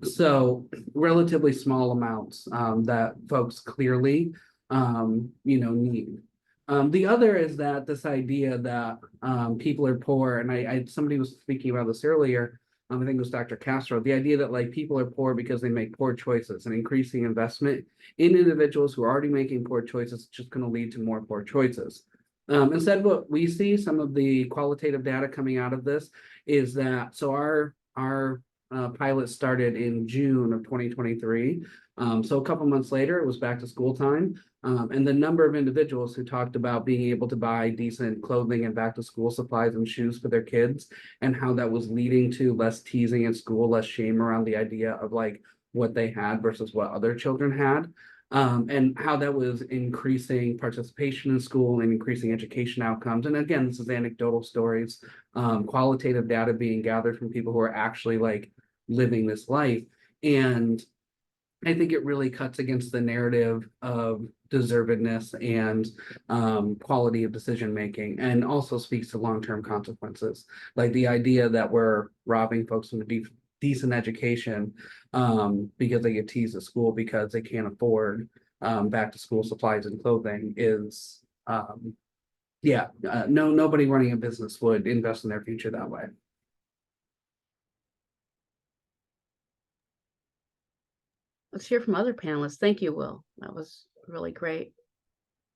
So relatively small amounts that folks clearly need. The other is that this idea that people are poor, and I somebody was speaking about this earlier. I think it was Dr. Castro, the idea that like people are poor because they make poor choices, and increasing investment in individuals who are already making poor choices is just going to lead to more poor choices. Instead, what we see, some of the qualitative data coming out of this is that, so our pilot started in June of 2023. So a couple months later, it was back to school time. And the number of individuals who talked about being able to buy decent clothing and back to school supplies and shoes for their kids, and how that was leading to less teasing in school, less shame around the idea of like what they had versus what other children had. And how that was increasing participation in school and increasing education outcomes. And again, this is anecdotal stories, qualitative data being gathered from people who are actually like living this life. And I think it really cuts against the narrative of deservedness and quality of decision making, and also speaks to long-term consequences. Like the idea that we're robbing folks from a decent education because they get teased at school because they can't afford back to school supplies and clothing is, nobody running a business would invest in their future that way. Let's hear from other panelists. Thank you, Will. That was really great.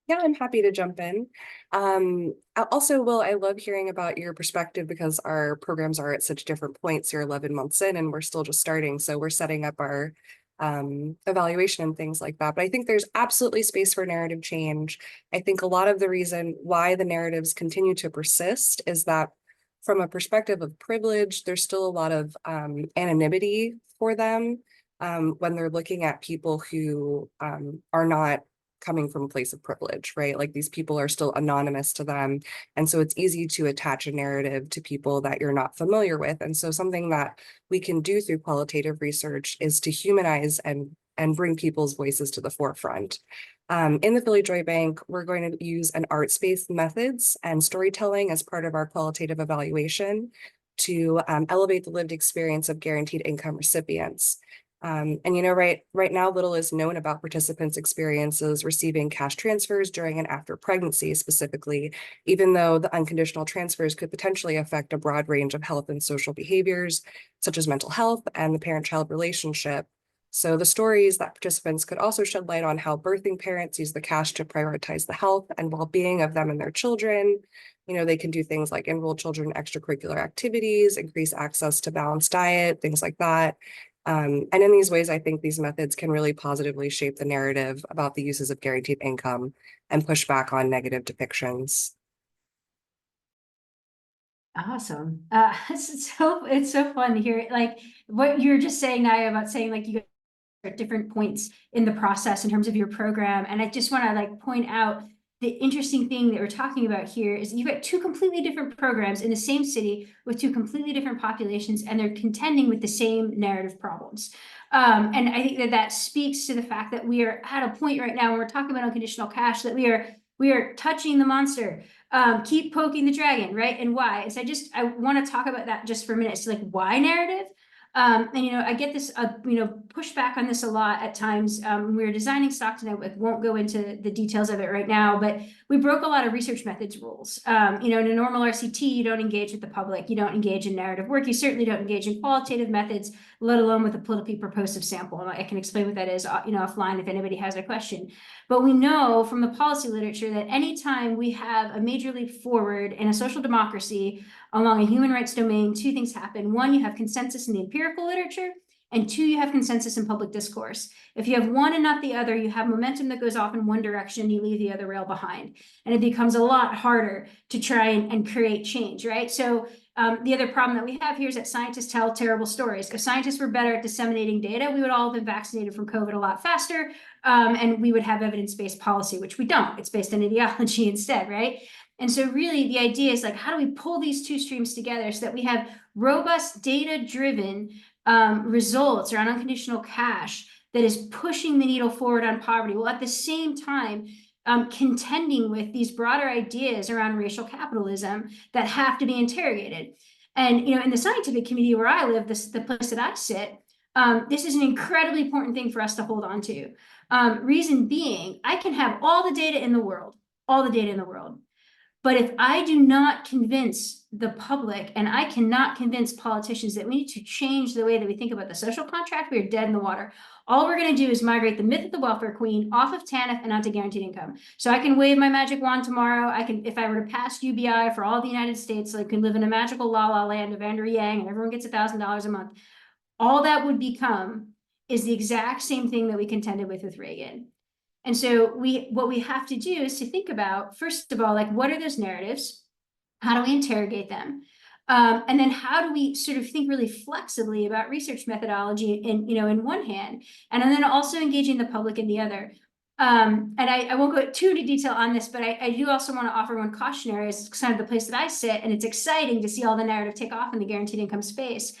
Yeah, I'm happy to jump in. Also, Will, I love hearing about your perspective because our programs are at such different points. You're 11 months in and we're still just starting. So we're setting up our evaluation and things like that. But I think there's absolutely space for narrative change. I think a lot of the reason why the narratives continue to persist is that from a perspective of privilege, there's still a lot of anonymity for them. When they're looking at people who are not coming from a place of privilege, right? Like these people are still anonymous to them. And so it's easy to attach a narrative to people that you're not familiar with. And so something that we can do through qualitative research is to humanize and bring people's voices to the forefront. In the Philly Joy Bank, we're going to use an arts-based methods and storytelling as part of our qualitative evaluation to elevate the lived experience of guaranteed income recipients. And right now, little is known about participants' experiences receiving cash transfers during and after pregnancy specifically, even though the unconditional transfers could potentially affect a broad range of health and social behaviors, such as mental health and the parent-child relationship. So the stories that participants could also shed light on how birthing parents use the cash to prioritize the health and well-being of them and their children. They can do things like enroll children in extracurricular activities, increase access to balanced diet, things like that. And in these ways, I think these methods can really positively shape the narrative about the uses of guaranteed income and push back on negative depictions. Awesome. It's so fun to hear like what you're just saying, Naya, about saying like you guys are at different points in the process in terms of your program. And I just want to like point out the interesting thing that we're talking about here is you've got two completely different programs in the same city with two completely different populations, and they're contending with the same narrative problems. And I think that speaks to the fact that we are at a point right now when we're talking about unconditional cash that we are touching the monster. Keep poking the dragon, right? And why? And so I want to talk about that just for a minute. So like, why narrative? And I get this pushback on this a lot at times. When we were designing Stockton, I won't go into the details of it right now, but we broke a lot of research methods rules. In a normal RCT, you don't engage with the public, you don't engage in narrative work, you certainly don't engage in qualitative methods, let alone with a politically purposive sample. And I can explain what that is, offline if anybody has a question. But we know from the policy literature that anytime we have a major leap forward in a social democracy along a human rights domain, two things happen. One, you have consensus in the empirical literature, and two, you have consensus in public discourse. If you have one and not the other, you have momentum that goes off in one direction, you leave the other rail behind. And it becomes a lot harder to try and create change, right? So the other problem that we have here is that scientists tell terrible stories. If scientists were better at disseminating data, we would all have been vaccinated from COVID a lot faster, and we would have evidence-based policy, which we don't. It's based on ideology instead, right? And so really the idea is like, how do we pull these two streams together so that we have robust data-driven results around unconditional cash that is pushing the needle forward on poverty, while at the same time contending with these broader ideas around racial capitalism that have to be interrogated. And, you know, in the scientific community where I live, the place that I sit, this is an incredibly important thing for us to hold on to. Reason being, I can have all the data in the world, but if I do not convince the public and I cannot convince politicians that we need to change the way that we think about the social contract, we are dead in the water. All we're going to do is migrate the myth of the welfare queen off of TANF and onto guaranteed income. So I can wave my magic wand tomorrow. I can, if I were to pass UBI for all the United States, so I can live in a magical la-la land of Andrew Yang and everyone gets $1,000 a month. All that would become is the exact same thing that we contended with Reagan. And so what we have to do is to think about, first of all, like, what are those narratives? How do we interrogate them? And then how do we sort of think really flexibly about research methodology in one hand, and then also engaging the public in the other. And I won't go too into detail on this, but I do also want to offer one cautionary. It's kind of the place that I sit, and it's exciting to see all the narrative take off in the guaranteed income space.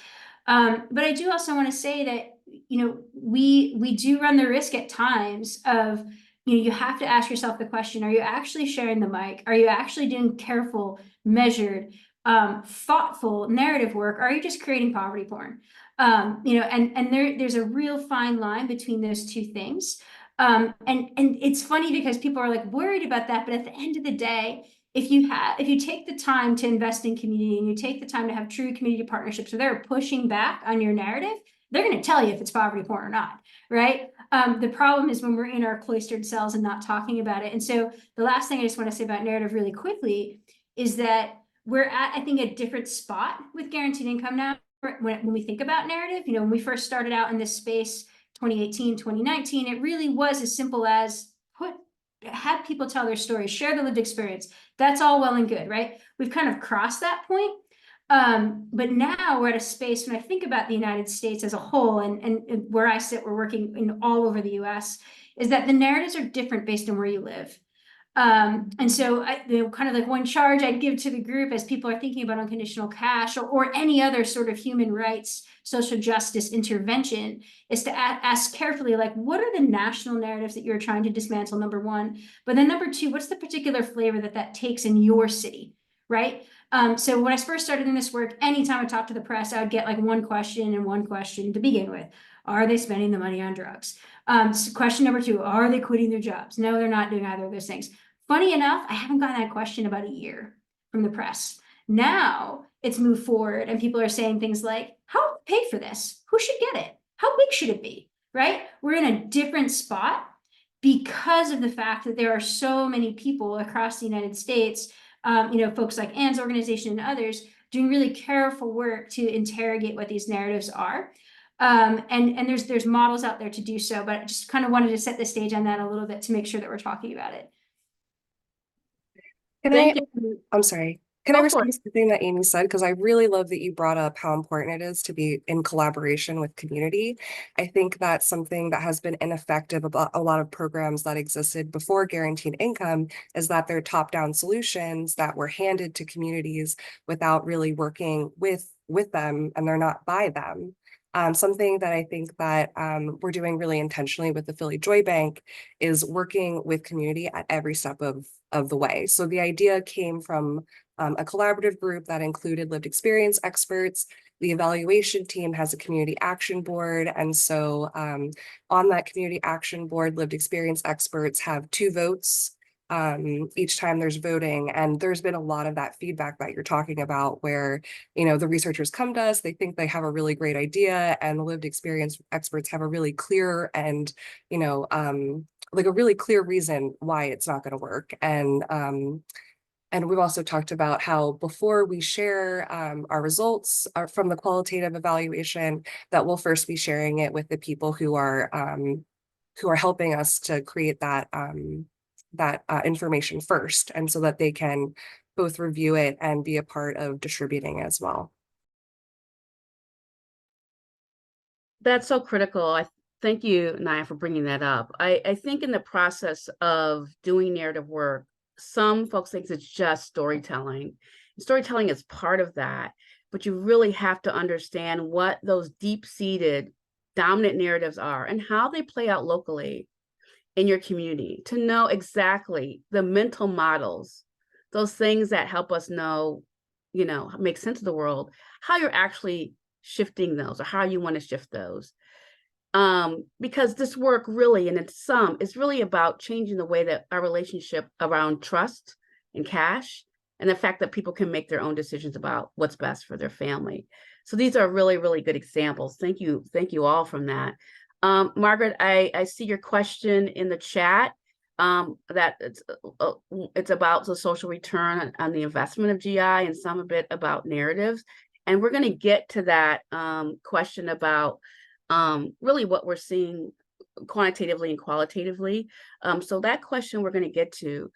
But I do also want to say that, you know, we do run the risk at times of, you know, you have to ask yourself the question, are you actually sharing the mic? Are you actually doing careful, measured, thoughtful narrative work? Or are you just creating poverty porn? You know, and there's a real fine line between those two things. And it's funny because people are like worried about that, but at the end of the day, if you take the time to invest in community and you take the time to have true community partnerships where they're pushing back on your narrative, they're going to tell you if it's poverty porn or not, right? The problem is when we're in our cloistered cells and not talking about it. And so the last thing I just want to say about narrative really quickly is that we're at, I think, a different spot with guaranteed income now when we think about narrative. You know, when we first started out in this space, 2018, 2019, it really was as simple as have people tell their stories, share the lived experience. That's all well and good, right? We've kind of crossed that point. But now we're at a space, when I think about the United States as a whole, and where I sit, we're working in all over the US, is that the narratives are different based on where you live. And so kind of like one charge I'd give to the group as people are thinking about unconditional cash or any other sort of human rights, social justice intervention is to ask carefully, like, what are the national narratives that you're trying to dismantle, number one, but then number two, what's the particular flavor that takes in your city, right? So when I first started in this work, anytime I talked to the press, I would get like one question to begin with. Are they spending the money on drugs? Question number two, are they quitting their jobs? No, they're not doing either of those things. Funny enough, I haven't gotten that question about a year from the press. Now it's moved forward and people are saying things like, how pay for this? Who should get it? How big should it be? Right? We're in a different spot because of the fact that there are so many people across the United States, you know, folks like Anne's organization and others doing really careful work to interrogate what these narratives are. And there's models out there to do so, but I just kind of wanted to set the stage on that a little bit to make sure that we're talking about it. I'm sorry. Can I respond to something that Amy said? Because I really love that you brought up how important it is to be in collaboration with community. I think that's something that has been ineffective about a lot of programs that existed before guaranteed income, is that they're top-down solutions that were handed to communities without really working with them, and they're not by them. Something that I think that we're doing really intentionally with the Philly Joy Bank is working with community at every step of the way. So the idea came from a collaborative group that included lived experience experts. The evaluation team has a community action board. And so on that community action board, lived experience experts have 2 votes each time there's voting. And there's been a lot of that feedback that you're talking about where, you know, the researchers come to us, they think they have a really great idea, and the lived experience experts have a really clear and, you know, like a really clear reason why it's not going to work. And we've also talked about how before we share our results from the qualitative evaluation, that we'll first be sharing it with the people who are helping us to create that information first, and so that they can both review it and be a part of distributing as well. That's so critical. Thank you, Naya, for bringing that up. I think in the process of doing narrative work, some folks think it's just storytelling. Storytelling is part of that, but you really have to understand what those deep-seated dominant narratives are and how they play out locally in your community, to know exactly the mental models, those things that help us know, make sense of the world, how you're actually shifting those or how you want to shift those. Because this work really, and in sum, is really about changing the way that our relationship around trust and cash, and the fact that people can make their own decisions about what's best for their family. So these are really, really good examples. Thank you all from that. Margaret, I see your question in the chat, that it's about the social return on the investment of GI, and some a bit about narratives. And we're going to get to that question about really what we're seeing quantitatively and qualitatively. So that question we're going to get to.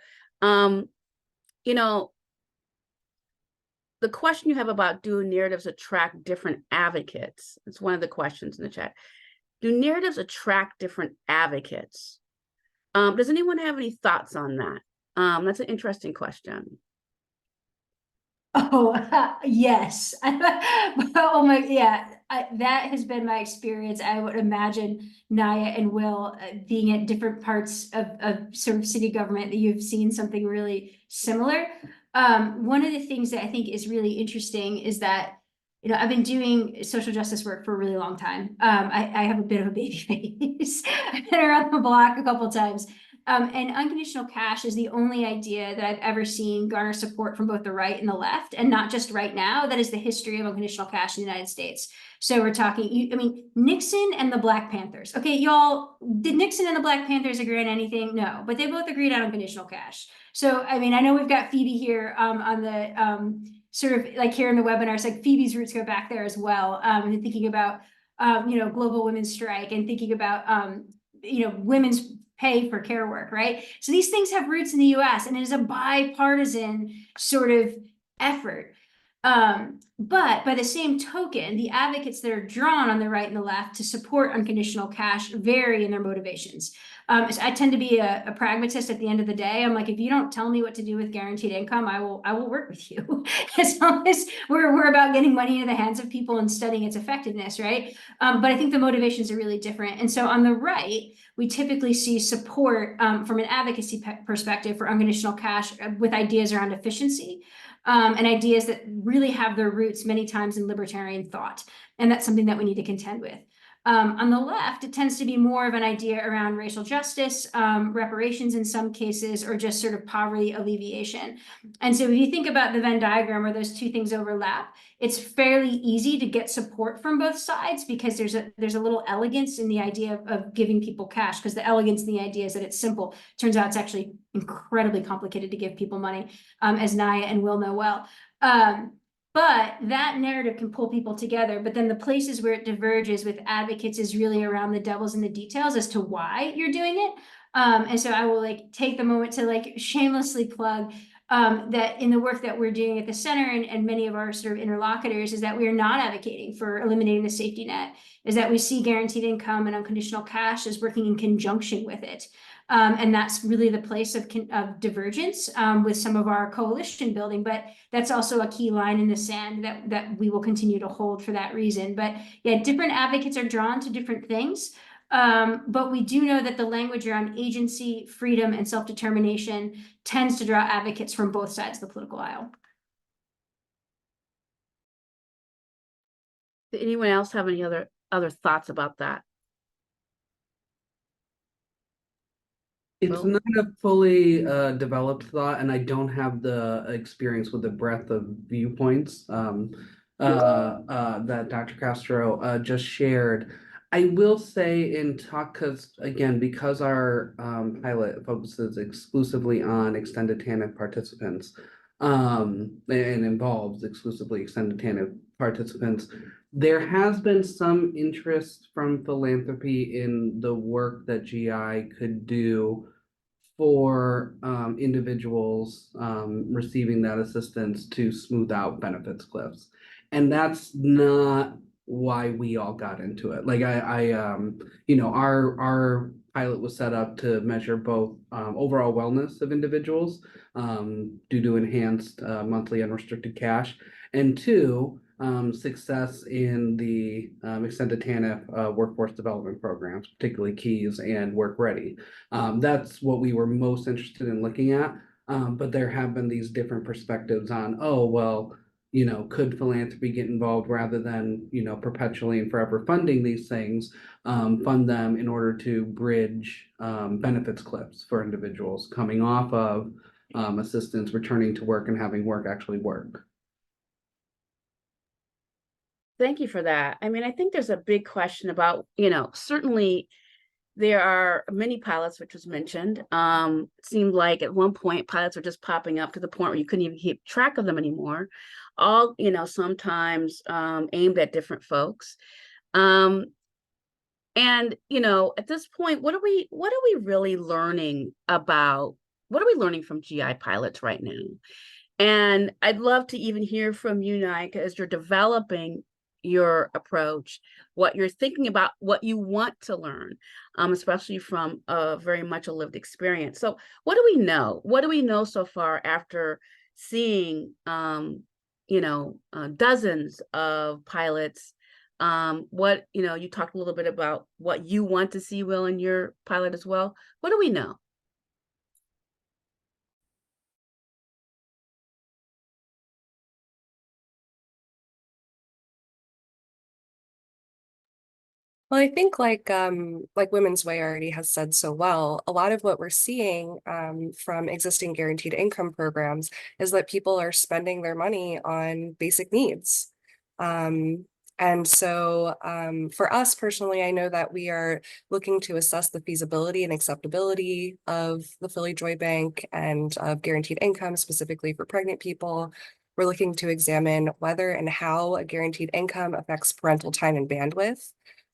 The question you have about, do narratives attract different advocates? It's one of the questions in the chat. Do narratives attract different advocates? Does anyone have any thoughts on that? That's an interesting question. Oh, yes. Oh my, yeah, that has been my experience. I would imagine Naya and Will being at different parts of sort of city government, that you've seen something really similar. One of the things that I think is really interesting is that, I've been doing social justice work for a really long time. I have a bit of a baby face. I've been around the block a couple of times. And unconditional cash is the only idea that I've ever seen garner support from both the right and the left, and not just right now. That is the history of unconditional cash in the United States. So we're talking, Nixon and the Black Panthers. Okay, y'all, did Nixon and the Black Panthers agree on anything? No, but they both agreed on unconditional cash. So, I know we've got Phoebe here on the sort of like here in the webinar. It's like Phoebe's roots go back there as well. And thinking about, global women's strike, and thinking about, women's pay for care work, right? So these things have roots in the US, and it is a bipartisan sort of effort. But by the same token, the advocates that are drawn on the right and the left to support unconditional cash vary in their motivations. So I tend to be a pragmatist at the end of the day. I'm like, if you don't tell me what to do with guaranteed income, I will work with you. As long as we're about getting money into the hands of people and studying its effectiveness, right? But I think the motivations are really different. And so on the right, we typically see support from an advocacy perspective for unconditional cash with ideas around efficiency, and ideas that really have their roots many times in libertarian thought. And that's something that we need to contend with. On the left, it tends to be more of an idea around racial justice, reparations in some cases, or just sort of poverty alleviation. And so if you think about the Venn diagram where those two things overlap, it's fairly easy to get support from both sides, because there's a little elegance in the idea of giving people cash, because the elegance in the idea is that it's simple. Turns out it's actually incredibly complicated to give people money, as Naya and Will know well. But that narrative can pull people together. But then the places where it diverges with advocates is really around the devil's in the details as to why you're doing it. And so I will take the moment to shamelessly plug that in the work that we're doing at the center, and many of our sort of interlocutors, is that we are not advocating for eliminating the safety net, is that we see guaranteed income and unconditional cash as working in conjunction with it. And that's really the place of divergence with some of our coalition building, but that's also a key line in the sand that we will continue to hold for that reason. But yeah, different advocates are drawn to different things, but we do know that the language around agency, freedom, and self-determination tends to draw advocates from both sides of the political aisle. Did anyone else have any other thoughts about that? It's not a fully developed thought, and I don't have the experience with the breadth of viewpoints that Dr. Castro just shared. I will say in talk, because our pilot focuses exclusively on extended TANF participants, and involves exclusively extended TANF participants, there has been some interest from philanthropy in the work that GI could do for individuals receiving that assistance to smooth out benefits cliffs. And that's not why we all got into it. Our pilot was set up to measure both overall wellness of individuals due to enhanced monthly unrestricted cash, and two, success in the extended TANF workforce development programs, particularly KEYS and Work Ready. That's what we were most interested in looking at. But there have been these different perspectives on, oh, well, could philanthropy get involved rather than, perpetually and forever funding these things, fund them in order to bridge benefits cliffs for individuals coming off of assistance, returning to work and having work actually work. Thank you for that. I mean, I think there's a big question about, certainly there are many pilots, which was mentioned. It seemed like at one point pilots were just popping up to the point where you couldn't even keep track of them anymore. All, sometimes aimed at different folks. And, at this point, what are we really learning about, what are we learning from GI pilots right now? And I'd love to even hear from you, Nika, as you're developing your approach, what you're thinking about, what you want to learn, especially from very much a lived experience. So what do we know? What do we know so far after seeing, dozens of pilots? You talked a little bit about what you want to see, Will, in your pilot as well. What do we know? Well, I think like Women's Way already has said so well, a lot of what we're seeing from existing guaranteed income programs is that people are spending their money on basic needs. And so for us personally, I know that we are looking to assess the feasibility and acceptability of the Philly Joy Bank and of guaranteed income specifically for pregnant people. We're looking to examine whether and how a guaranteed income affects parental time and bandwidth,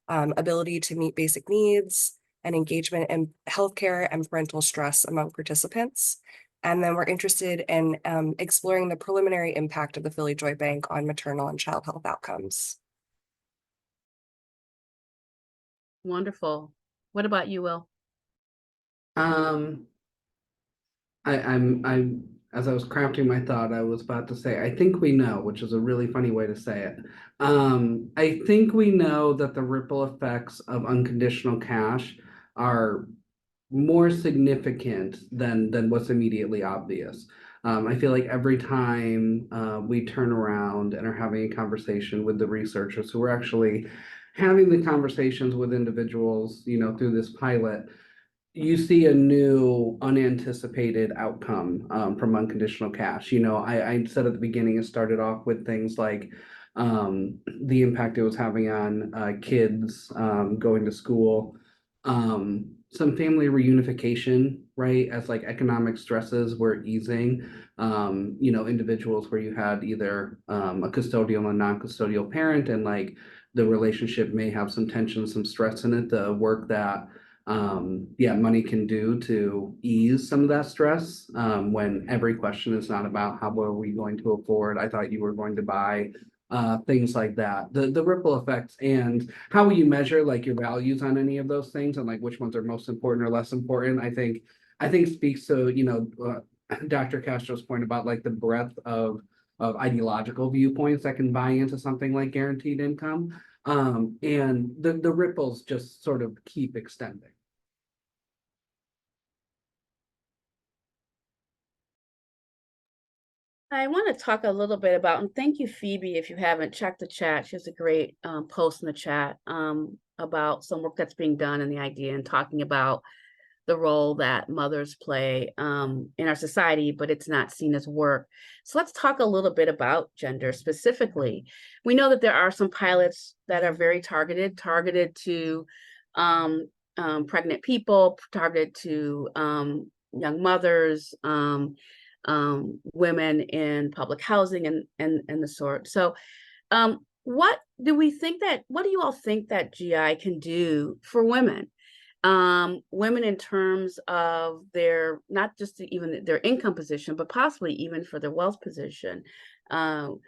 ability to meet basic needs, and engagement in healthcare and parental stress among participants. And then we're interested in exploring the preliminary impact of the Philly Joy Bank on maternal and child health outcomes. Wonderful. What about you, Will? I'm as I was crafting my thought, I was about to say, I think we know, which is a really funny way to say it. I think we know that the ripple effects of unconditional cash are more significant than what's immediately obvious. I feel like every time we turn around and are having a conversation with the researchers who are actually having the conversations with individuals, through this pilot, you see a new unanticipated outcome from unconditional cash. I said at the beginning, it started off with things like the impact it was having on kids going to school, some family reunification, right? As like economic stresses were easing, individuals where you had either a custodial and non-custodial parent, and like the relationship may have some tension, some stress in it, the work that money can do to ease some of that stress, when every question is not about how are we going to afford, I thought you were going to buy, things like that. The ripple effects and how will you measure like your values on any of those things and like which ones are most important or less important, I think speaks to, Dr. Castro's point about like the breadth of ideological viewpoints that can buy into something like guaranteed income. And the ripples just sort of keep extending. I want to talk a little bit about, and thank you, Phoebe, if you haven't checked the chat. She has a great post in the chat about some work that's being done and the idea and talking about the role that mothers play in our society, but it's not seen as work. So let's talk a little bit about gender specifically. We know that there are some pilots that are very targeted to pregnant people, targeted to young mothers, women in public housing and the sort. So what do you all think that GI can do for women? Women in terms of their, not just even their income position, but possibly even for their wealth position. Talk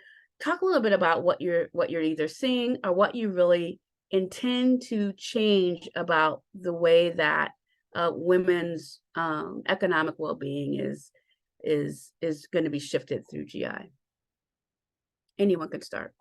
a little bit about what you're either seeing or what you really intend to change about the way that women's economic well-being is going to be shifted through GI. Anyone can start.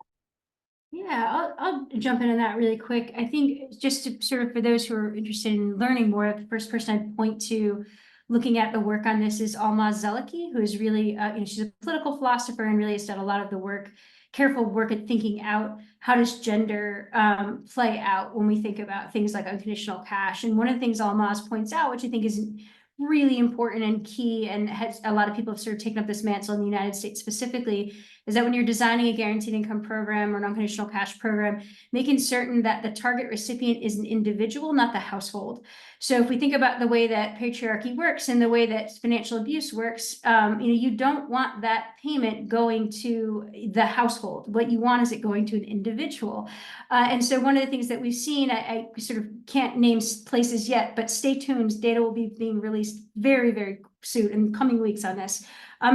Yeah, I'll jump into that really quick. I think just to sort of for those who are interested in learning more, the first person I'd point to looking at the work on this is Almaz Zeliki, who is really, she's a political philosopher and really has done a lot of the work, careful work at thinking out how does gender play out when we think about things like unconditional cash. And one of the things Almaz points out, which I think is really important and key, and has a lot of people have sort of taken up this mantle in the United States specifically, is that when you're designing a guaranteed income program or an unconditional cash program, making certain that the target recipient is an individual, not the household. So if we think about the way that patriarchy works and the way that financial abuse works, you don't want that payment going to the household. What you want is it going to an individual. And so one of the things that we've seen, I sort of can't name places yet, but stay tuned. Data will be being released very, very soon in coming weeks on this.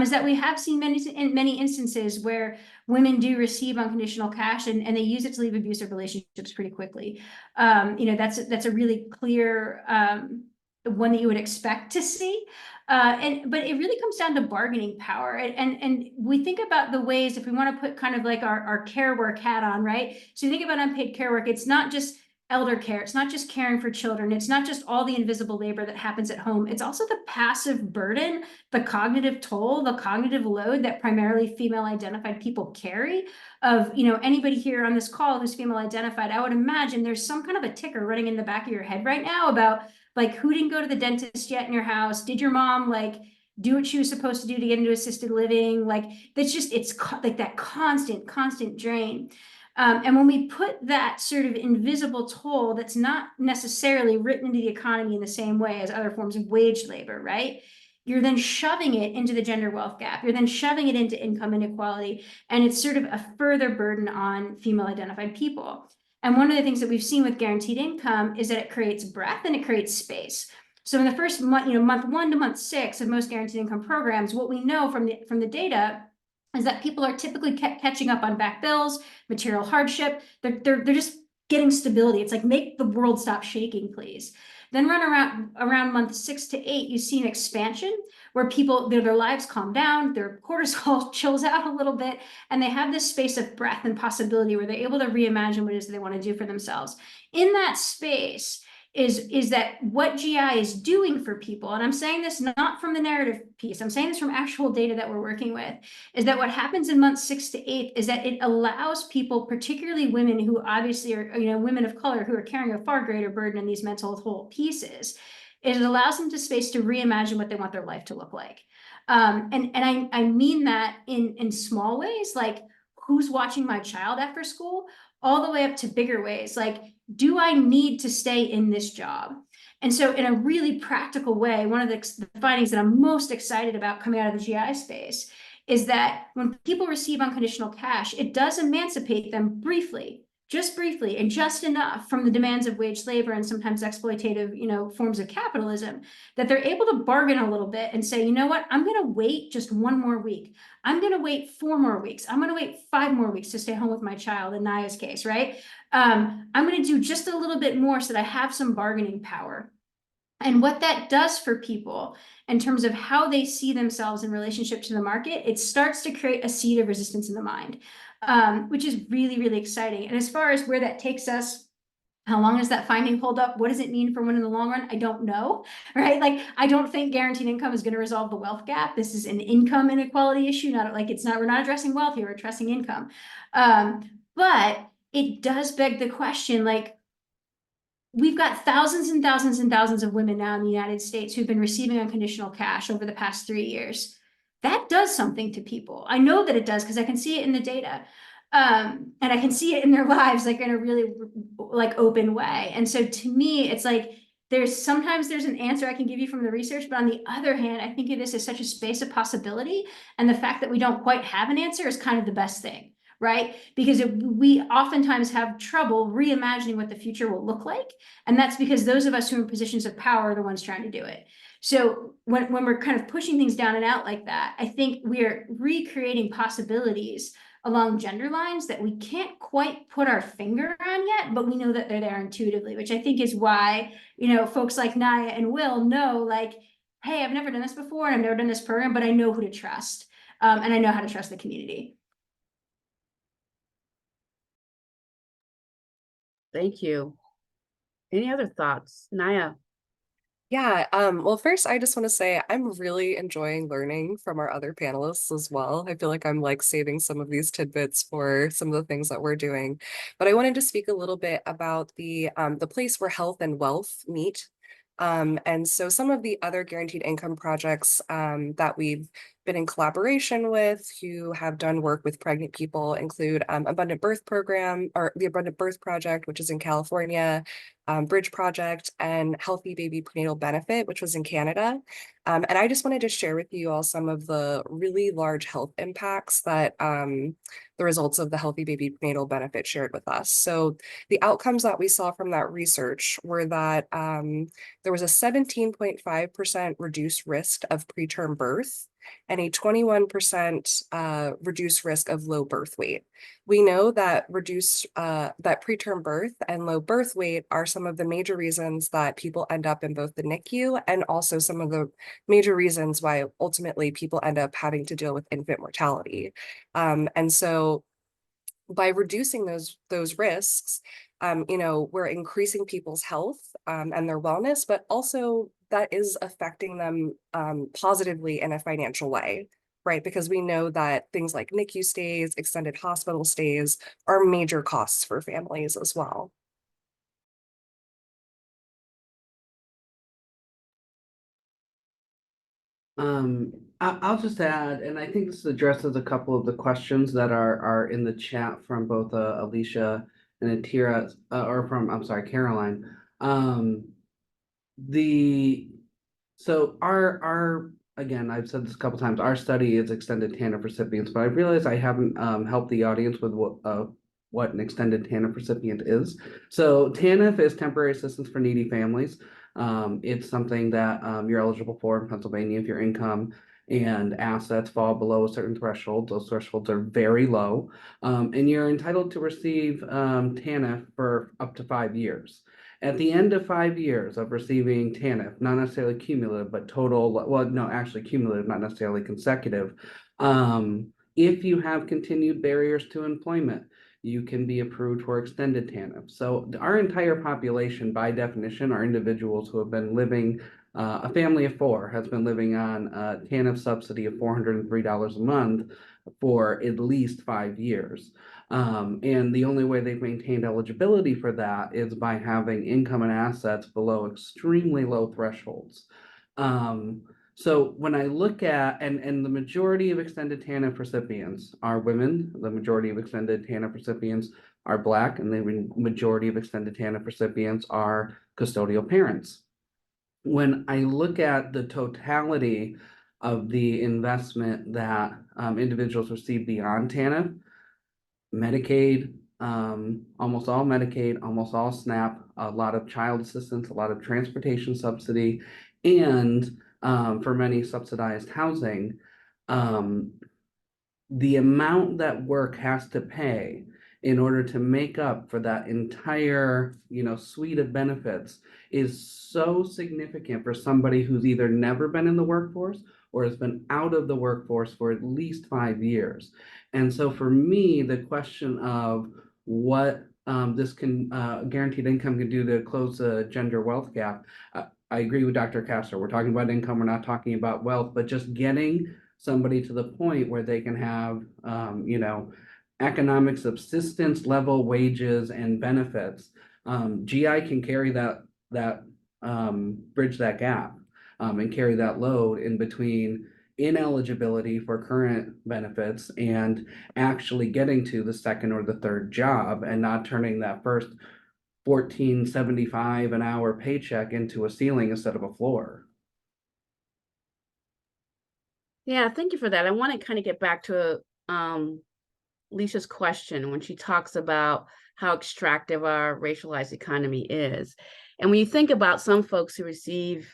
Is that we have seen many instances where women do receive unconditional cash and they use it to leave abusive relationships pretty quickly. That's a really clear one that you would expect to see. But it really comes down to bargaining power. And we think about the ways, if we want to put kind of like our care work hat on, right? So you think about unpaid care work, it's not just elder care. It's not just caring for children. It's not just all the invisible labor that happens at home. It's also the passive burden, the cognitive toll, the cognitive load that primarily female identified people carry. Of, anybody here on this call who's female identified, I would imagine there's some kind of a ticker running in the back of your head right now about like, who didn't go to the dentist yet in your house? Did your mom do what she was supposed to do to get into assisted living? It's like that constant drain. And when we put that sort of invisible toll that's not necessarily written into the economy in the same way as other forms of wage labor, right? You're then shoving it into the gender wealth gap. You're then shoving it into income inequality. And it's sort of a further burden on female identified people. And one of the things that we've seen with guaranteed income is that it creates breadth and it creates space. So in the first month, month 1 to month 6 of most guaranteed income programs, what we know from the data is that people are typically catching up on back bills, material hardship. They're just getting stability. It's like, make the world stop shaking, please. Then around month 6 to 8, you see an expansion where people, their lives calm down, their cortisol chills out a little bit, and they have this space of breath and possibility where they're able to reimagine what it is they want to do for themselves. In that space is that what GI is doing for people, and I'm saying this not from the narrative piece, I'm saying this from actual data that we're working with, is that what happens in months 6 to 8 is that it allows people, particularly women who obviously are, women of color who are carrying a far greater burden in these mental health pieces, it allows them to space to reimagine what they want their life to look like. And I mean that in small ways, like who's watching my child after school, all the way up to bigger ways, like, do I need to stay in this job? And so in a really practical way, one of the findings that I'm most excited about coming out of the GI space is that when people receive unconditional cash, it does emancipate them briefly, just briefly, and just enough from the demands of wage labor and sometimes exploitative, forms of capitalism, that they're able to bargain a little bit and say, you know what, I'm going to wait just 1 more week. I'm going to wait 4 more weeks. I'm going to wait 5 more weeks to stay home with my child in Naya's case, right? I'm going to do just a little bit more so that I have some bargaining power. And what that does for people in terms of how they see themselves in relationship to the market, it starts to create a seed of resistance in the mind, which is really, really exciting. And as far as where that takes us, how long does that finding hold up? What does it mean for women in the long run? I don't know, right? Like, I don't think guaranteed income is going to resolve the wealth gap. This is an income inequality issue. We're not addressing wealth here, we're addressing income. But it does beg the question, like, we've got thousands and thousands and thousands of women now in the United States who've been receiving unconditional cash over the past 3 years. That does something to people. I know that it does because I can see it in the data. And I can see it in their lives, like in a really open way. And so to me, it's like, sometimes there's an answer I can give you from the research, but on the other hand, I think of this as such a space of possibility. And the fact that we don't quite have an answer is kind of the best thing. Right? Because we oftentimes have trouble reimagining what the future will look like. And that's because those of us who are in positions of power are the ones trying to do it. So when we're kind of pushing things down and out like that, I think we are recreating possibilities along gender lines that we can't quite put our finger on yet, but we know that they're there intuitively, which I think is why, folks like Naya and Will know, like, hey, I've never done this before and I've never done this program, but I know who to trust. And I know how to trust the community. Thank you. Any other thoughts? Naya? Yeah, well, first, I just want to say I'm really enjoying learning from our other panelists as well. I feel like I'm like saving some of these tidbits for some of the things that we're doing. But I wanted to speak a little bit about the place where health and wealth meet. And so some of the other guaranteed income projects that we've been in collaboration with who have done work with pregnant people include Abundant Birth Program, or the Abundant Birth Project, which is in California, Bridge Project, and Healthy Baby Prenatal Benefit, which was in Canada. And I just wanted to share with you all some of the really large health impacts that the results of the Healthy Baby Prenatal Benefit shared with us. So the outcomes that we saw from that research were that there was a 17.5% reduced risk of preterm birth and a 21% reduced risk of low birth weight. We know that that preterm birth and low birth weight are some of the major reasons that people end up in both the NICU and also some of the major reasons why ultimately people end up having to deal with infant mortality. And so by reducing those risks, we're increasing people's health and their wellness, but also that is affecting them positively in a financial way, right? Because we know that things like NICU stays, extended hospital stays are major costs for families as well. I'll just add, and I think this addresses a couple of the questions that are in the chat from both Alicia and Atira, or from, I'm sorry, Caroline. So our again, I've said this a couple times, our study is extended TANF recipients, but I realize I haven't helped the audience with what an extended TANF recipient is. So TANF is temporary assistance for needy families. It's something that you're eligible for in Pennsylvania if your income and assets fall below a certain threshold. Those thresholds are very low, and you're entitled to receive TANF for up to 5 years. At the end of 5 years of receiving TANF, not necessarily cumulative, but total, well, no, actually cumulative, not necessarily consecutive. If you have continued barriers to employment, you can be approved for extended TANF. So our entire population, by definition, are individuals who have been living, a family of 4 has been living on a TANF subsidy of $403 a month for at least 5 years. And the only way they've maintained eligibility for that is by having income and assets below extremely low thresholds. So when I look at, and the majority of extended TANF recipients are women, the majority of extended TANF recipients are Black, and the majority of extended TANF recipients are custodial parents. When I look at the totality of the investment that individuals receive beyond TANF, Medicaid, almost all Medicaid, almost all SNAP, a lot of child assistance, a lot of transportation subsidy, and for many subsidized housing, the amount that work has to pay in order to make up for that entire, suite of benefits is so significant for somebody who's either never been in the workforce or has been out of the workforce for at least 5 years. And so for me, the question of what this guaranteed income can do to close the gender wealth gap, I agree with Dr. Castro. We're talking about income, we're not talking about wealth, but just getting somebody to the point where they can have, economic subsistence level wages and benefits. GI can carry that bridge that gap and carry that load in between ineligibility for current benefits and actually getting to the second or the third job and not turning that first $14.75 an hour paycheck into a ceiling instead of a floor. Yeah, thank you for that. I want to kind of get back to Lisa's question when she talks about how extractive our racialized economy is. And when you think about some folks who receive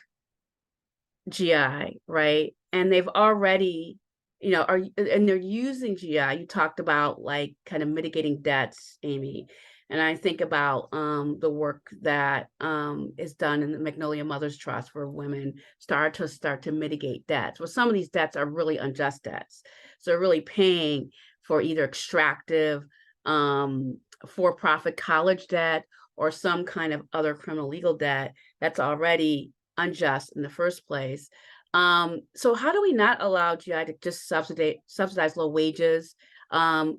GI, right, and they've already, and they're using GI, you talked about like kind of mitigating debts, Amy. And I think about the work that is done in the Magnolia Mothers Trust, where women start to mitigate debts. Well, some of these debts are really unjust debts. So they're really paying for either extractive for-profit college debt or some kind of other criminal legal debt that's already unjust in the first place. So how do we not allow GI to just subsidize low wages,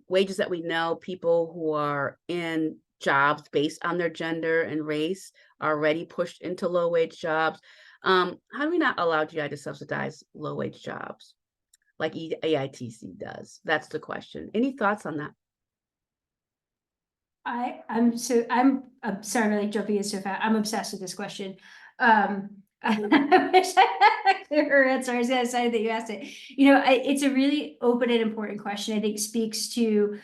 wages that we know people who are in jobs based on their gender and race are already pushed into low wage jobs? How do we not allow GI to subsidize low wage jobs like AITC does? That's the question. Any thoughts on that? I'm sorry, I'm really jumping in so fast. I'm obsessed with this question. I wish I had a clearer answer. I was gonna say that you asked it. It's a really open and important question. I think speaks to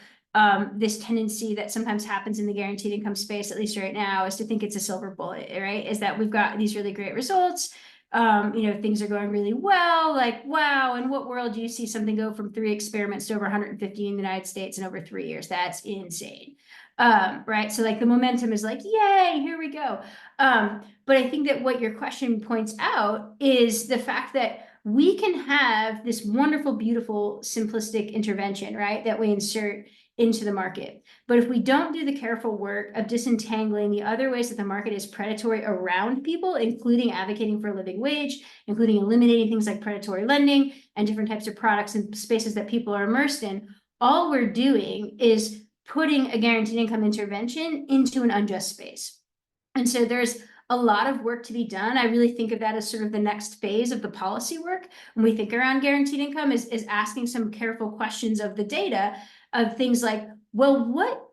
this tendency that sometimes happens in the guaranteed income space, at least right now, is to think it's a silver bullet, right? Is that we've got these really great results. Things are going really well, like, wow, in what world do you see something go from 3 experiments to over 150 in the United States in over 3 years? That's insane. Right. So like the momentum is like, yay, here we go. But I think that what your question points out is the fact that we can have this wonderful, beautiful, simplistic intervention, right, that we insert into the market. But if we don't do the careful work of disentangling the other ways that the market is predatory around people, including advocating for a living wage, including eliminating things like predatory lending and different types of products and spaces that people are immersed in, all we're doing is putting a guaranteed income intervention into an unjust space. And so there's a lot of work to be done. I really think of that as sort of the next phase of the policy work when we think around guaranteed income is asking some careful questions of the data of things like, well, what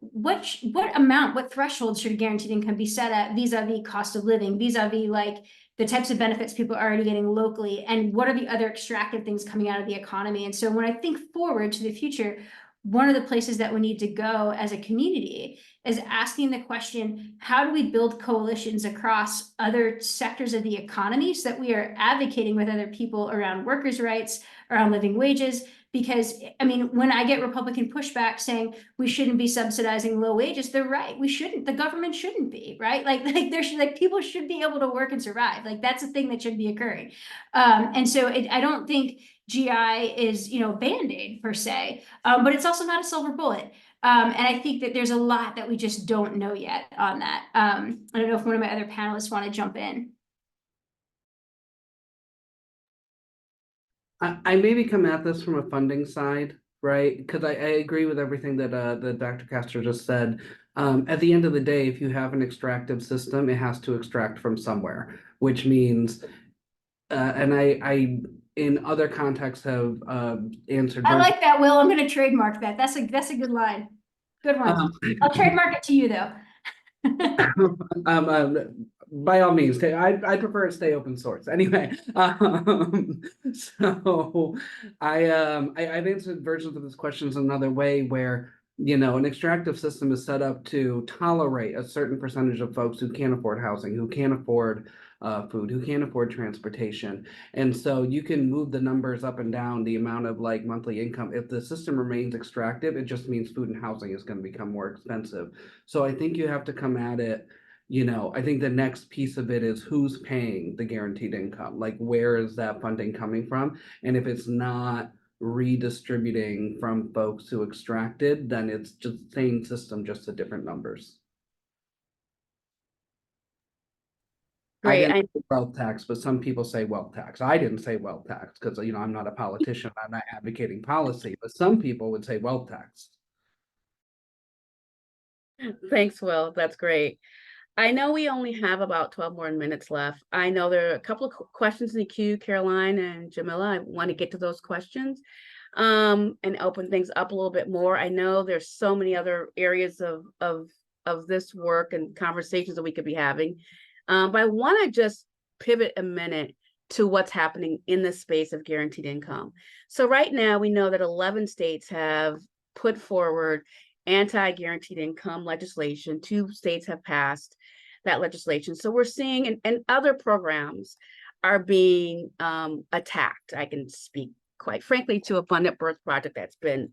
threshold should guaranteed income be set at vis-a-vis cost of living, vis-a-vis like the types of benefits people are already getting locally, and what are the other extractive things coming out of the economy? And so when I think forward to the future, one of the places that we need to go as a community is asking the question, how do we build coalitions across other sectors of the economy so that we are advocating with other people around workers' rights, around living wages? Because, I mean, when I get Republican pushback saying we shouldn't be subsidizing low wages, they're right. We shouldn't. The government shouldn't be, right? Like people should be able to work and survive. Like that's a thing that should be occurring. And so I don't think GI is, Band-Aid per se, but it's also not a silver bullet. And I think that there's a lot that we just don't know yet on that. I don't know if one of my other panelists want to jump in. I maybe come at this from a funding side, right? Because I agree with everything that Dr. Castro just said. At the end of the day, if you have an extractive system, it has to extract from somewhere, which means, and I in other contexts have answered. I like that, Will. I'm going to trademark that. That's a good line. Good one. I'll trademark it to you though. By all means, I prefer to stay open source. Anyway, so I've answered versions of this questions another way where, an extractive system is set up to tolerate a certain percentage of folks who can't afford housing, who can't afford food, who can't afford transportation. And so you can move the numbers up and down, the amount of like monthly income. If the system remains extractive, it just means food and housing is going to become more expensive. So I think you have to come at it. I think the next piece of it is who's paying the guaranteed income? Like, where is that funding coming from? And if it's not redistributing from folks who extracted, then it's just the same system, just at different numbers. Great. I didn't say wealth tax, but some people say wealth tax. I didn't say wealth tax because, I'm not a politician. I'm not advocating policy, but some people would say wealth tax. Thanks, Will. That's great. I know we only have about 12 more minutes left. I know there are a couple of questions in the queue, Caroline and Jamila. I want to get to those questions and open things up a little bit more. I know there's so many other areas of this work and conversations that we could be having. But I want to just pivot a minute to what's happening in the space of guaranteed income. So right now, we know that 11 states have put forward anti-guaranteed income legislation. 2 states have passed that legislation. So we're seeing, and other programs are being attacked. I can speak quite frankly to Abundant Birth Project that's been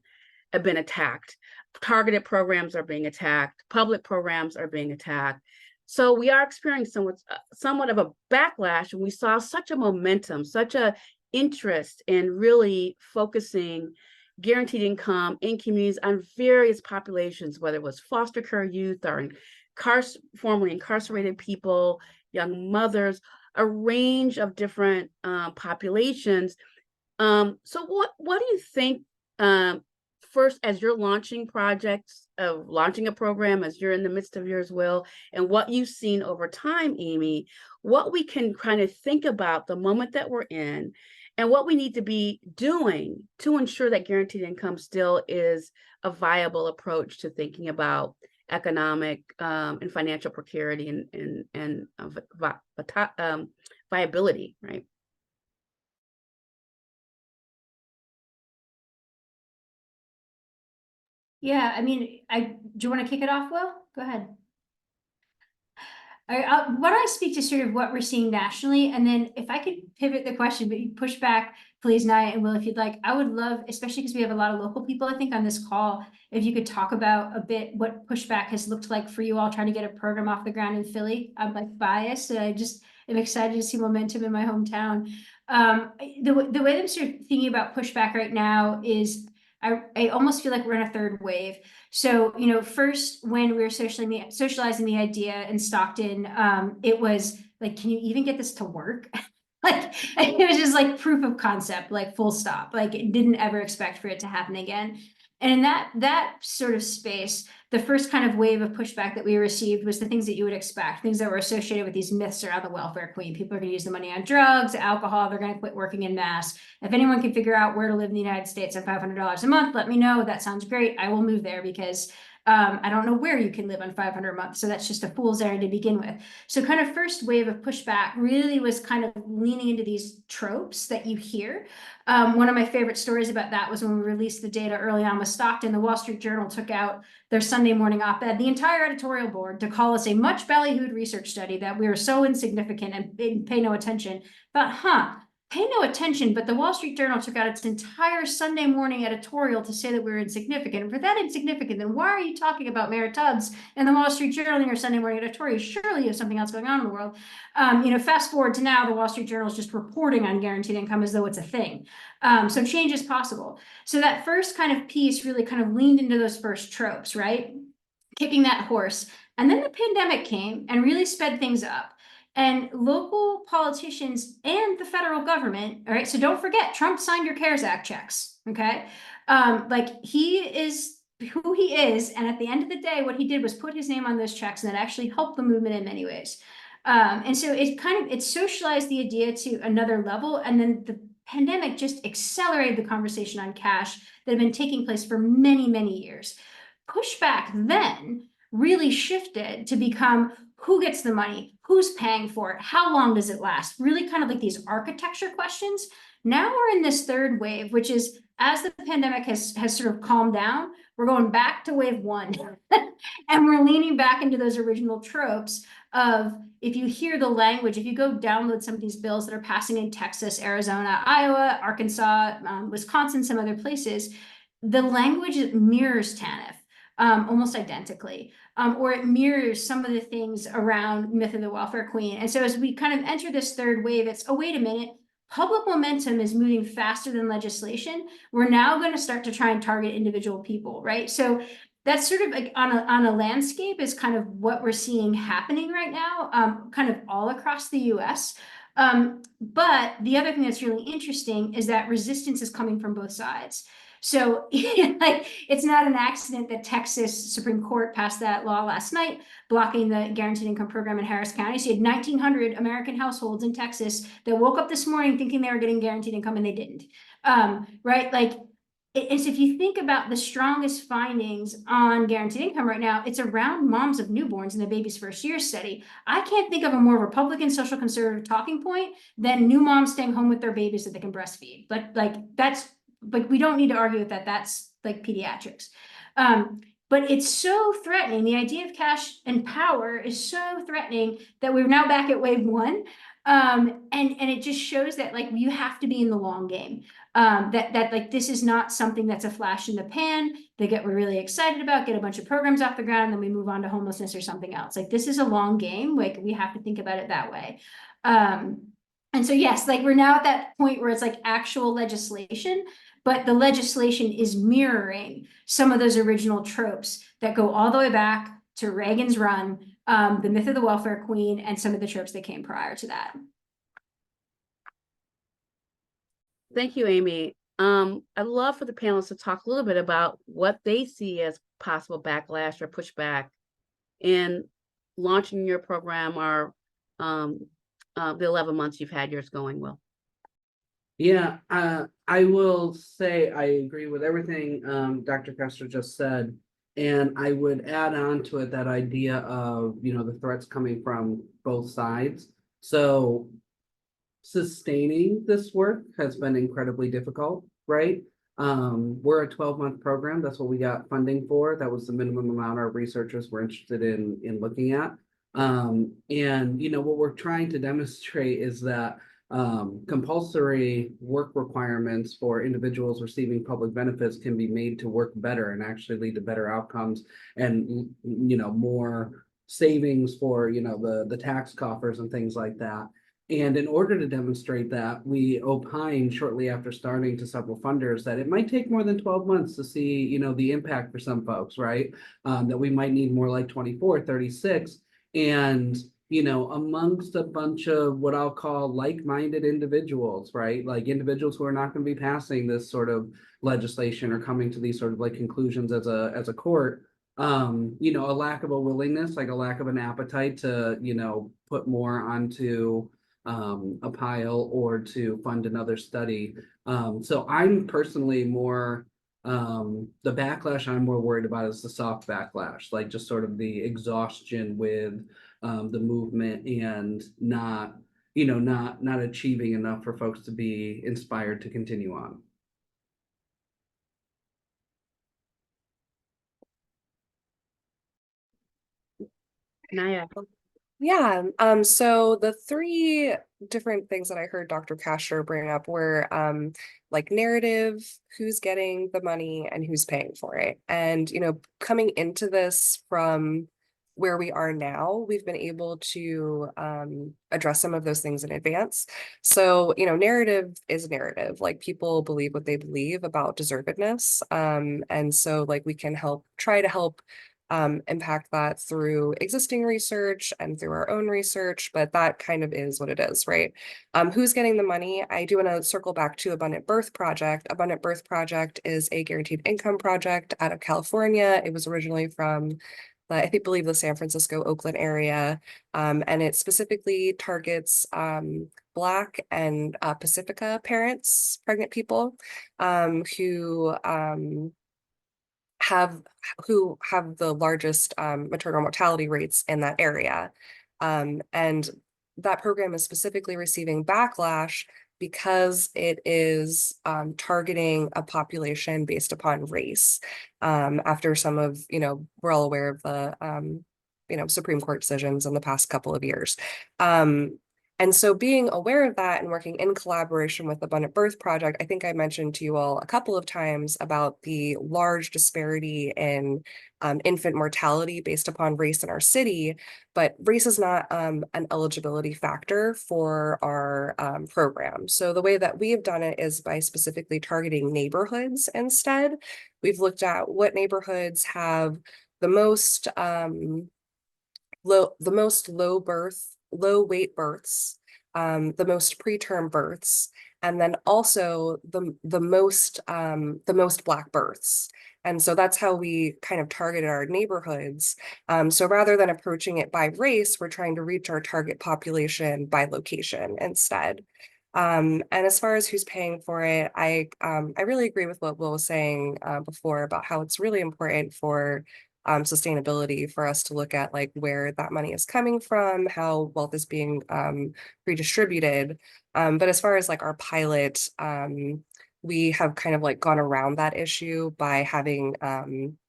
attacked. Targeted programs are being attacked. Public programs are being attacked. So we are experiencing somewhat of a backlash, and we saw such a momentum, such a interest in really focusing guaranteed income in communities on various populations, whether it was foster care youth or formerly incarcerated people, young mothers, a range of different populations. So what do you think, first, as you're launching projects, launching a program, as you're in the midst of yours, Will, and what you've seen over time, Amy, what we can kind of think about the moment that we're in, and what we need to be doing to ensure that guaranteed income still is a viable approach to thinking about economic and financial precarity and viability, right? Yeah, I mean, do you want to kick it off, Will? Go ahead. Why don't I speak to sort of what we're seeing nationally, and then if I could pivot the question, but you push back, please, Naya and Will, if you'd like. I would love, especially because we have a lot of local people, I think, on this call, if you could talk about a bit what pushback has looked like for you all trying to get a program off the ground in Philly. I'm like biased, and I just am excited to see momentum in my hometown. The way I'm sort of thinking about pushback right now is I almost feel like we're in a third wave. So, you know, first when we were socializing the idea in Stockton, it was like, can you even get this to work? Like, it was just like proof of concept, like full stop. Like, it didn't ever expect for it to happen again. And in that sort of space, the first kind of wave of pushback that we received was the things that you would expect, things that were associated with these myths around the welfare queen. People are going to use the money on drugs, alcohol, they're going to quit working in mass. If anyone can figure out where to live in the United States on $500 a month, let me know. That sounds great. I will move there because I don't know where you can live on $500 a month. So that's just a fool's errand to begin with. So kind of first wave of pushback really was kind of leaning into these tropes that you hear. One of my favorite stories about that was when we released the data early on with Stockton. The Wall Street Journal took out their Sunday morning op-ed, the entire editorial board, to call us a much ballyhooed research study that we were so insignificant and pay no attention. But pay no attention, but the Wall Street Journal took out its entire Sunday morning editorial to say that we were insignificant. And for that insignificant, then why are you talking about Mayor Tubbs and the Wall Street Journal in your Sunday morning editorial? Surely you have something else going on in the world. You know, fast forward to now, the Wall Street Journal is just reporting on guaranteed income as though it's a thing. So change is possible. So that first kind of piece really kind of leaned into those first tropes, right? Kicking that horse. And then the pandemic came and really sped things up. And local politicians and the federal government, all right, so don't forget, Trump signed your CARES Act checks, okay? Like, he is who he is, and at the end of the day, what he did was put his name on those checks, and that actually helped the movement in many ways. And so it socialized the idea to another level, and then the pandemic just accelerated the conversation on cash that had been taking place for many, many years. Pushback then really shifted to become who gets the money, who's paying for it, how long does it last? Really kind of like these architecture questions. Now we're in this third wave, which is, as the pandemic has sort of calmed down, we're going back to wave one. And we're leaning back into those original tropes of, if you hear the language, if you go download some of these bills that are passing in Texas, Arizona, Iowa, Arkansas, Wisconsin, some other places, the language mirrors TANF almost identically. Or it mirrors some of the things around myth of the welfare queen. And so as we kind of enter this third wave, it's, oh, wait a minute, public momentum is moving faster than legislation. We're now going to start to try and target individual people, right? So that's sort of like on a landscape is kind of what we're seeing happening right now, kind of all across the US. But the other thing that's really interesting is that resistance is coming from both sides. So like, it's not an accident that Texas Supreme Court passed that law last night, blocking the guaranteed income program in Harris County. So you had 1,900 American households in Texas that woke up this morning thinking they were getting guaranteed income and they didn't. Right? Like, and so if you think about the strongest findings on guaranteed income right now, it's around moms of newborns in the baby's first year study. I can't think of a more Republican social conservative talking point than new moms staying home with their babies so they can breastfeed. But we don't need to argue with that. That's like pediatrics. But it's so threatening. The idea of cash and power is so threatening that we're now back at wave one. And it just shows that, like, you have to be in the long game. That like, this is not something that's a flash in the pan. We're really excited about, get a bunch of programs off the ground, and then we move on to homelessness or something else. Like, this is a long game. Like, we have to think about it that way. And so, yes, like, we're now at that point where it's like actual legislation, but the legislation is mirroring some of those original tropes that go all the way back to Reagan's Run, the myth of the welfare queen, and some of the tropes that came prior to that. Thank you, Amy. I'd love for the panelists to talk a little bit about what they see as possible backlash or pushback in launching your program, or the 11 months you've had yours going, Will. Yeah, I will say I agree with everything Dr. Castro just said. And I would add on to it that idea of, the threats coming from both sides. So sustaining this work has been incredibly difficult, right? We're a 12-month program. That's what we got funding for. That was the minimum amount our researchers were interested in looking at. And what we're trying to demonstrate is that compulsory work requirements for individuals receiving public benefits can be made to work better and actually lead to better outcomes and more savings for the tax coffers and things like that. And in order to demonstrate that, we opined shortly after starting to several funders that it might take more than 12 months to see, the impact for some folks, right? That we might need more like 24, 36. And, amongst a bunch of what I'll call like-minded individuals, right? Like individuals who are not going to be passing this sort of legislation or coming to these sort of like conclusions as a court, a lack of a willingness, like a lack of an appetite to, put more onto a pile or to fund another study. So I'm personally more, the backlash I'm more worried about is the soft backlash, like just sort of the exhaustion with the movement and not achieving enough for folks to be inspired to continue on. Naya. Yeah, so the three different things that I heard Dr. Castro bring up were like narrative, who's getting the money and who's paying for it. And, coming into this from where we are now, we've been able to address some of those things in advance. So, narrative is narrative, like people believe what they believe about deservedness. And so like we can try to help impact that through existing research and through our own research, but that kind of is what it is, right? Who's getting the money? I do want to circle back to Abundant Birth Project. Abundant Birth Project is a guaranteed income project out of California. It was originally from I believe the San Francisco, Oakland area, and it specifically targets Black and Pacifica parents, pregnant people, who have the largest maternal mortality rates in that area. And that program is specifically receiving backlash because it is targeting a population based upon race. After some of, we're all aware of the, Supreme Court decisions in the past couple of years. And so being aware of that and working in collaboration with Abundant Birth Project, I think I mentioned to you all a couple of times about the large disparity in infant mortality based upon race in our city, but race is not an eligibility factor for our program. So the way that we have done it is by specifically targeting neighborhoods instead. We've looked at what neighborhoods have the most low weight births, the most preterm births, and then also the most Black births. And so that's how we kind of targeted our neighborhoods. So rather than approaching it by race, we're trying to reach our target population by location instead. And as far as who's paying for it, I really agree with what Will was saying before about how it's really important for sustainability for us to look at like where that money is coming from, how wealth is being redistributed. But as far as like our pilot, we have kind of like gone around that issue by having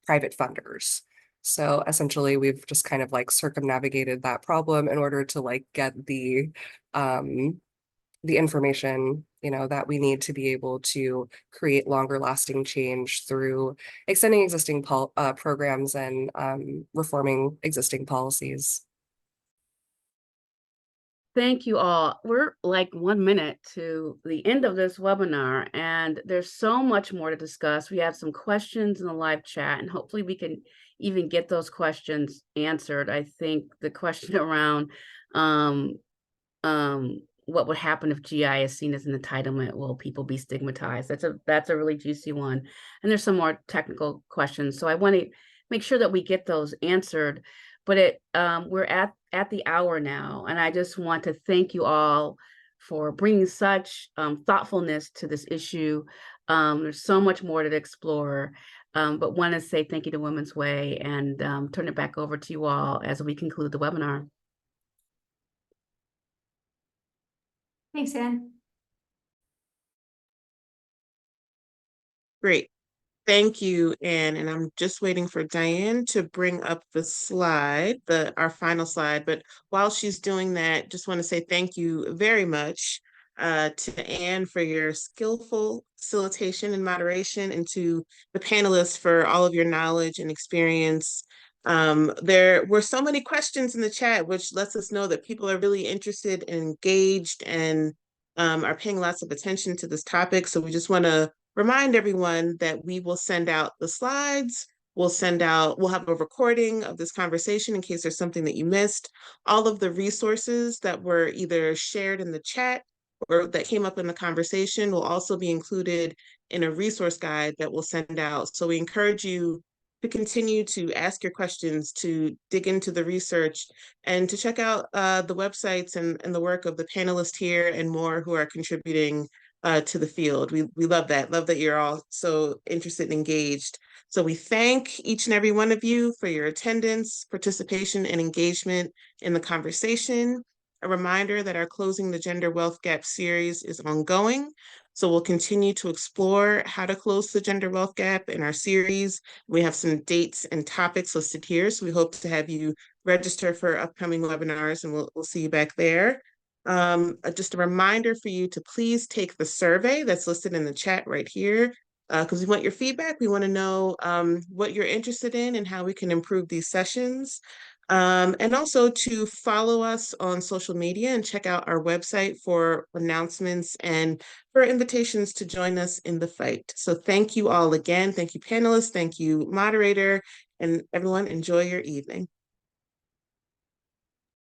private funders. So essentially we've just kind of like circumnavigated that problem in order to like get the information, that we need to be able to create longer lasting change through extending existing programs and reforming existing policies. Thank you all. We're like 1 minute to the end of this webinar, and there's so much more to discuss. We have some questions in the live chat, and hopefully we can even get those questions answered. I think the question around what would happen if GI is seen as an entitlement? Will people be stigmatized? That's a really juicy one. And there's some more technical questions. So I want to make sure that we get those answered. But we're at the hour now, and I just want to thank you all for bringing such thoughtfulness to this issue. There's so much more to explore, but want to say thank you to Women's Way and turn it back over to you all as we conclude the webinar. Thanks, Anne. Great. Thank you, Anne. And I'm just waiting for Diane to bring up the slide, our final slide. But while she's doing that, just want to say thank you very much to Anne for your skillful facilitation and moderation, and to the panelists for all of your knowledge and experience. There were so many questions in the chat, which lets us know that people are really interested and engaged and are paying lots of attention to this topic. So we just want to remind everyone that we will send out the slides. We'll have a recording of this conversation in case there's something that you missed. All of the resources that were either shared in the chat or that came up in the conversation will also be included in a resource guide that we'll send out. So we encourage you to continue to ask your questions, to dig into the research, and to check out the websites and the work of the panelists here and more who are contributing to the field. We love that you're all so interested and engaged. So we thank each and every one of you for your attendance, participation, and engagement in the conversation. A reminder that our Closing the Gender Wealth Gap series is ongoing. So we'll continue to explore how to close the gender wealth gap in our series. We have some dates and topics listed here. So we hope to have you register for upcoming webinars, and we'll see you back there. Just a reminder for you to please take the survey that's listed in the chat right here, because we want your feedback. We want to know what you're interested in and how we can improve these sessions. And also to follow us on social media and check out our website for announcements and for invitations to join us in the fight. So thank you all again. Thank you, panelists. Thank you, moderator, and everyone. Enjoy your evening.